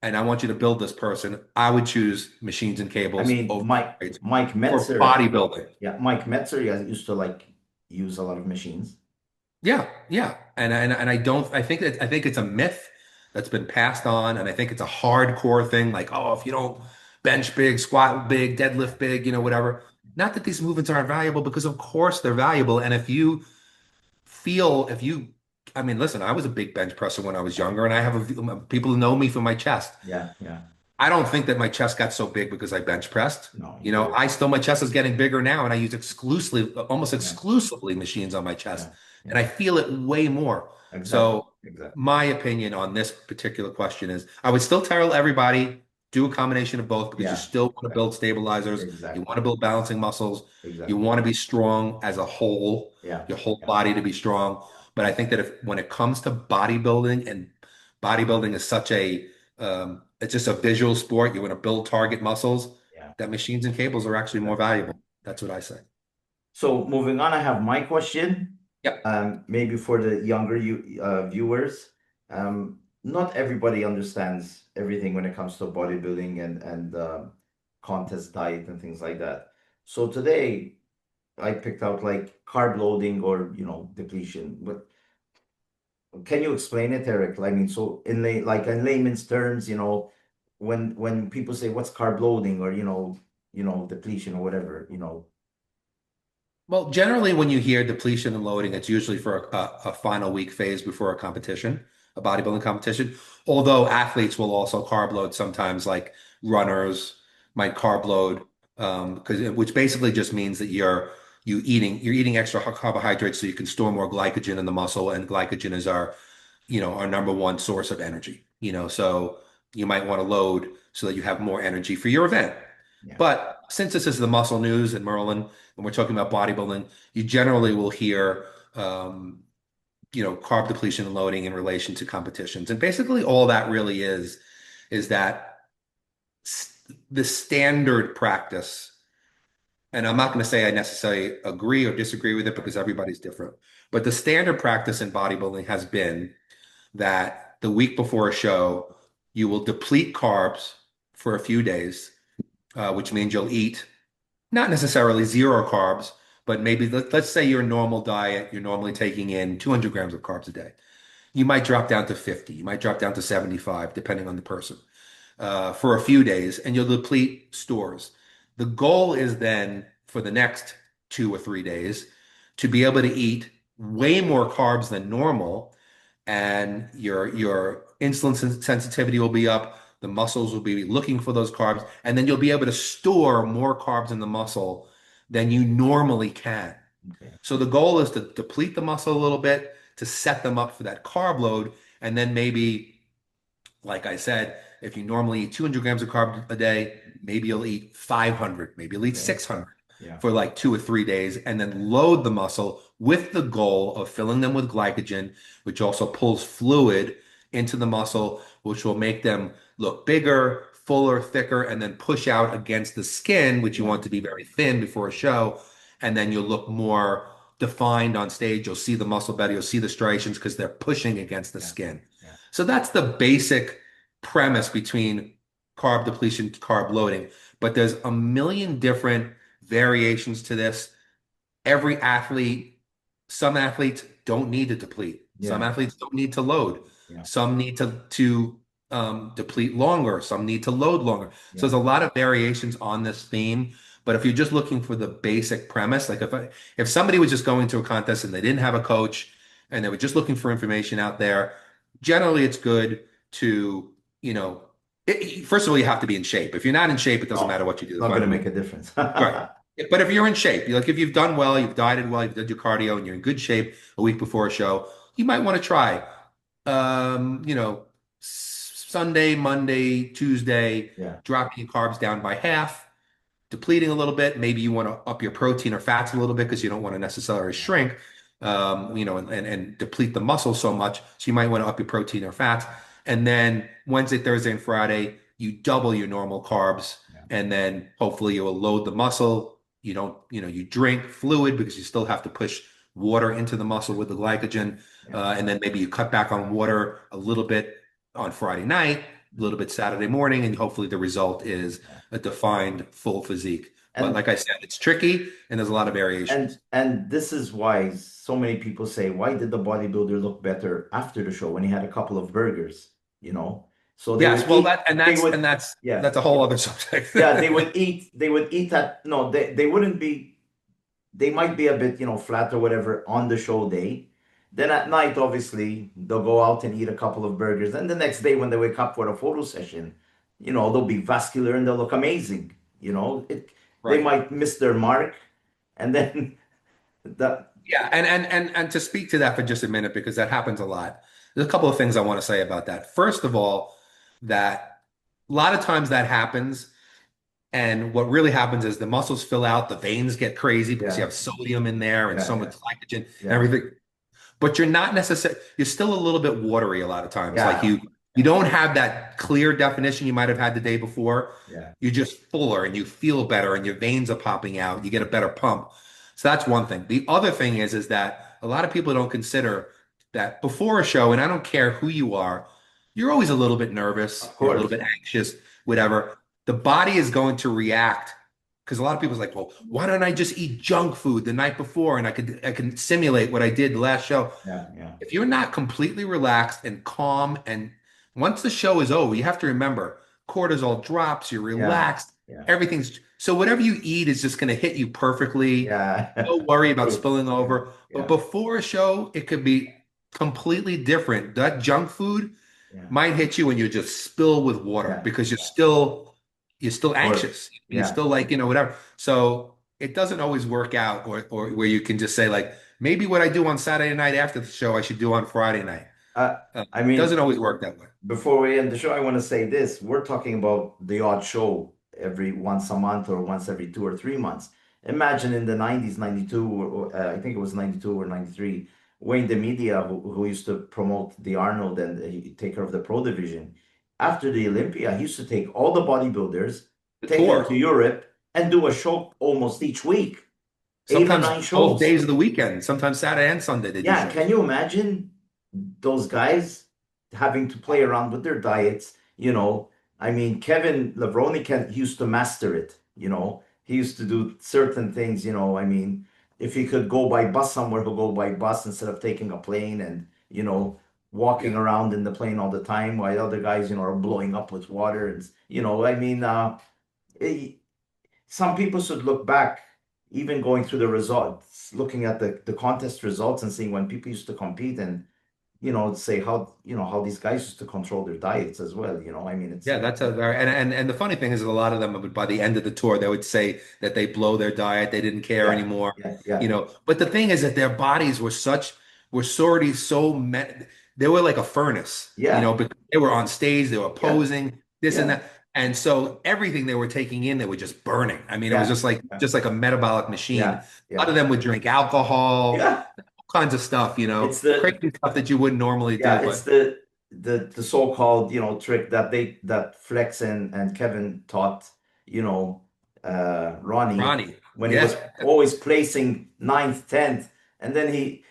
and I want you to build this person, I would choose machines and I cables mean, over weights Mike for Metzer, bodybuilding. yeah, Mike Metzer, yeah, used to like use a lot of machines. Yeah, yeah. And I don't I think it's a myth that's been passed on, and I think it's a hardcore thing like, oh, if you don't bench big, squat big, deadlift big, whatever. Not that these movements aren't valuable, because of course they're valuable. And if you I mean, listen, I was a big bench presser when I was younger, and I have people who know me for my chest. Yeah, yeah. I don't think that my chest got so big because I bench pressed. No, you did. My chest is getting bigger now, and I use almost Yeah, exclusively machines on my chest, yeah, and yeah. I feel it way more. Exactly, So, exactly. my opinion on this particular question is, I would still tell everybody do a combination of both, because you Yeah, still want to exactly, build stabilizers, you exactly, want to build balancing muscles, you exactly. want to be strong as a whole, Yeah, your whole yeah, body to be strong. But I think that if when it comes to bodybuilding, and bodybuilding is such a it's just a visual sport. You want to build target muscles. yeah. That machines and cables are actually more Exactly. valuable. That's what I say. So moving on, I have my question. Yep. Maybe for the younger viewers, not everybody understands everything when it comes to bodybuilding and contest diet and things like that. So today I picked out like carb loading or depletion. But can you explain it, Eric? I mean, so like in layman's terms, when people say what's carb loading or depletion or whatever, Well, generally, when you hear depletion and loading, it's usually for a final week phase before a competition, a bodybuilding competition. Although athletes will also carb load sometimes, like runners might carb load, because which basically just means that you're eating extra carbohydrates so you can store more glycogen in the muscle, and glycogen is our number one source of energy. So you might want to load so that you have more energy for your event. yeah, But since this is the muscle news and Merlin, and we're talking about bodybuilding, you generally will hear, carb depletion and loading in relation to competitions. And basically, all that really is that the standard practice, and I'm not going to say I necessarily agree or disagree with it, because everybody's different, but the standard practice in bodybuilding has been that the week before a show, you will deplete carbs for a few days, which means you'll eat not necessarily zero carbs, but maybe let's say your normal diet, you're normally taking in 200 grams of carbs a day. You might drop down to 50, you might drop down to 75, depending on the person, for a few days, and you'll deplete stores. The goal is then for the next 2 or 3 days to be able to eat way more carbs than normal, and your insulin sensitivity will be up. The muscles will be looking for those carbs, and then you'll be able to store more carbs in the muscle than you normally can. okay, So the goal is to deplete the muscle a little bit to set them up for that carb load, and then maybe, like I said, if you normally eat 200 grams of carb a day, maybe you'll eat 500, maybe you'll eat okay, 600 yeah, for like 2 or 3 days, and then load the muscle with the goal of filling them with glycogen, which also pulls fluid into the muscle, which will make them look bigger, fuller, thicker, and then push out against the skin, which you yeah, want to be very thin before a show. And then you'll look more defined on stage. You'll see the muscle better. You'll see the striations because they're pushing against the yeah, skin. yeah, So that's the basic premise between carb depletion, carb loading. But there's a million different variations to this. Every athlete, some athletes don't need to deplete. Some yeah, athletes don't need to load. yeah, Some need to deplete longer. Some need to load longer. So yeah, there's a lot of variations on this theme. But if you're just looking for the basic premise, like if somebody was just going to a contest and they didn't have a coach and they were just looking for information out there, generally it's good to, first of all, you have to be in shape. If you're not in shape, it doesn't no, matter what you it's do. The not going to make a fundamental. difference. Right. But if you're in shape, like if you've done well, you've dieted well, you've done your cardio, and you're in good shape a week before a show, you might want to try, Sunday, Monday, Tuesday, Yeah, dropping your carbs down by half, depleting a little bit. Maybe you want to up your protein or fats a little bit because you don't want to necessarily yeah, shrink, and deplete the muscle so much. So you might want to up your protein or fats. And then Wednesday, Thursday, and Friday, you double your normal carbs. and then hopefully you will load the muscle. You don't, you drink fluid because you still have to push water into the muscle with the glycogen. Yeah. And then maybe you cut back on water a little bit on Friday night, a little bit Saturday morning, and hopefully the result is Yeah. a defined full physique. But And like I said, it's tricky and there's a lot of variations. and this is why so many people say, why did the bodybuilder look better after the show when he had a couple of burgers, you know? So they Yes, would well, eat, they would, yeah, that's a whole other subject. yeah, they would eat that. No, they wouldn't be, they might be a bit, flat or whatever on the show day. Then at night, obviously, they'll go out and eat a couple of burgers. And the next day, when they wake up for a photo session, they'll be vascular and they'll look amazing. They Right. might miss their mark, and then that, Yeah, and to speak to that for just a minute, because that happens a lot. There's a couple of things I want to say about that. First of all, that a lot of times that happens, and what really happens is the muscles fill out, the veins get crazy because you yeah, have sodium in there and yeah, so yeah, much glycogen and yeah, everything. But you're not necessarily, you're still a little bit watery a lot of times. Like yeah, you don't have that clear definition you might have had the day before. yeah. You're just fuller and you feel better and your veins are popping out. You get a better pump. So that's one thing. The other thing is that a lot of people don't consider that before a show, and I don't care who you are, you're always a little bit nervous, Of you're a little course. bit anxious, whatever. The body is going to react because a lot of people are like, well, why don't I just eat junk food the night before and I can simulate what I did the last show. Yeah, yeah, If you're not completely relaxed and calm, and once the show is over, you have to remember cortisol drops, you're yeah, relaxed, yeah, everything's so whatever you eat is just going to hit you perfectly. yeah. No worry about True. spilling over. But Yeah, before a show, it could be completely different. That junk food yeah, might hit you and you just spill with water yeah. because you're still Of course. anxious. You're Yeah. still like, whatever. So it doesn't always work out or where you can just say like, maybe what I do on Saturday night after the show, I should do on Friday night. Uh, I It doesn't mean, always work that way. before we end the show, I want to say this. We're talking about the odd show every once a month or once every 2 or 3 months. Imagine in the 90s, 92, I think it was 92 or 93, Wayne the Media, who used to promote the Arnold and take care of the Pro Division. After the Olympia, he used to take all the bodybuilders, The take them to tour, Europe, and do a show almost each week, 8 or 9 sometimes both shows. days of the weekend, sometimes Saturday and Sunday they do Yeah, shows. can you imagine those guys having to play around with their diets? I mean, Kevin Levroni he used to master it. He used to do certain things. I mean, if he could go by bus somewhere, he'll go by bus instead of taking a plane and walking Yeah. around in the plane all the time while other guys are blowing up with water and I mean, eh, some people should look back, even going through the results, looking at the contest results and seeing when people used to compete and, say how these guys used to control their diets as well. I mean, it's Yeah, that's a very and the funny thing is a lot of them by the end of the tour they would say that they blow their diet, they didn't care yeah, anymore, yeah, yeah, But the thing is that their bodies were already they were like a furnace, yeah, because they were on stage, they were yeah, posing, this and yeah, that. And so everything they were taking in, they were just burning. I mean, it was yeah, just like a metabolic machine. yeah, A lot yeah, of them would drink alcohol, yeah. all kinds of stuff, It's the crazy stuff that you wouldn't normally Yeah, do, it's but the so-called, trick that Flex and Kevin taught, Ronnie, Ronnie, when he yeah. was always placing ninth, 10th, and then they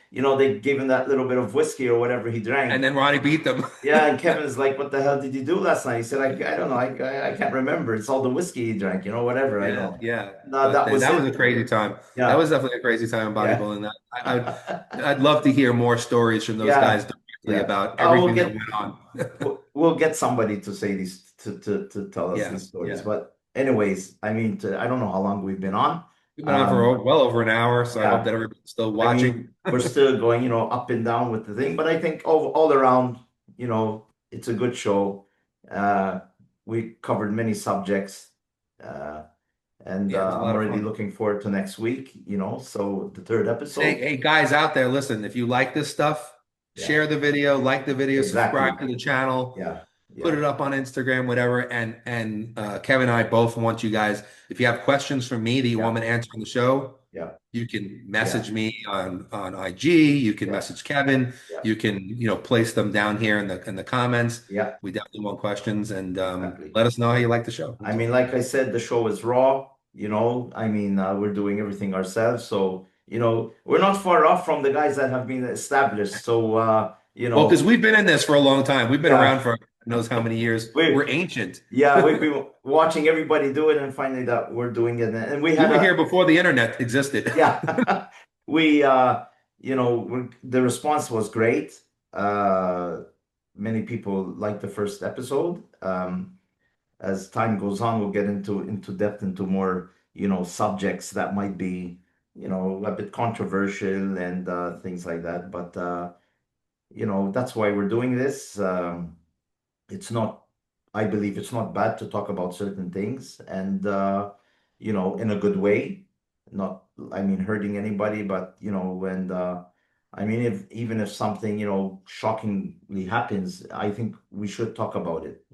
gave him that little bit of whiskey or whatever he And drank. then Ronnie beat them. Yeah, and Kevin's like, "What the hell did you do last night?" He said, "I don't know. I can't remember. It's all the whiskey he drank, whatever. I Yeah, don't." yeah. No, But that was that was a it. crazy time. That Yeah, was definitely a crazy time in yeah, bodybuilding. I'd love to hear more stories from those yeah, guys directly yeah. about We'll everything that get went on. we'll get somebody to say these to tell us Yeah, these stories. yeah. But anyways, I mean, I don't know how long we've been on. We've been on for Um, well over an hour, so I hope yeah, that everybody's still I watching. mean, we're still going, up and down with the thing, but I think all around, it's a good show. Uh, we covered many subjects, uh, and Yeah, it was a I'm lot of already fun. looking forward to next week. So the third Hey, episode. hey, guys out there, listen, if you like this stuff, Yeah, share the video, like the video, subscribe exactly. to the channel, Yeah, put yeah, it up on Instagram, whatever. And Kevin and I both want you guys, if you have questions for me that you yeah, want me to answer on the show, Yeah. You can Yeah. message me on IG. You can Yeah. message Kevin. Yeah. You can, place them down here in the comments. Yeah. We definitely want questions, and Exactly. let us know how you like the show. I That's mean, all. like I said, the show is raw, I mean, we're doing everything ourselves. So, we're not far off from the guys that have been established. So, Well, because we've been in this for a long time. We've been yeah, around for knows how many years. we, We're ancient. yeah, we've been watching everybody do it and finally that we're doing it. And we We had were a, here before the internet existed. yeah, we, the response was great. Uh, Many people liked the first episode. As time goes on, we'll get into depth into more, subjects that might be, a bit controversial and things like that. But that's why we're doing this. It's not, I believe it's not bad to talk about certain things and in a good way. Not, I mean, hurting anybody, but and I mean, if even if something, shockingly happens, I think we should talk about it,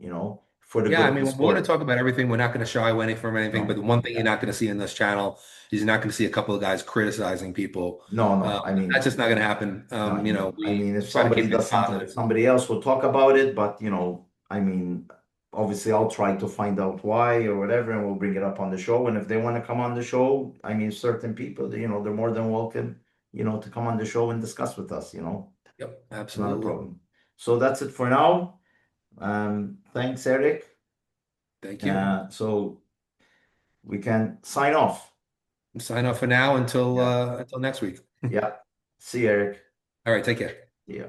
for the Yeah, good I of the mean, we're going to sport. talk about everything. We're not going to shy away from anything. But No. the one thing you're Yeah. not going to see in this channel is you're not going to see a couple of guys criticizing people. No, Uh, no. I that's mean, just not going to happen. no, I We mean, if try to somebody keep things does something, positive. somebody else will talk about it, but I mean, obviously I'll try to find out why or whatever, and we'll bring it up on the show. And if they want to come on the show, I mean, certain people, they're more than welcome, to come on the show and discuss with us, Yep, it's not a absolutely. problem. So that's it for now. Thanks, Eric. Thank you. So we can sign off. Sign off for now Yeah. until next week. Yeah. See you, Eric. All right, take care. Yeah.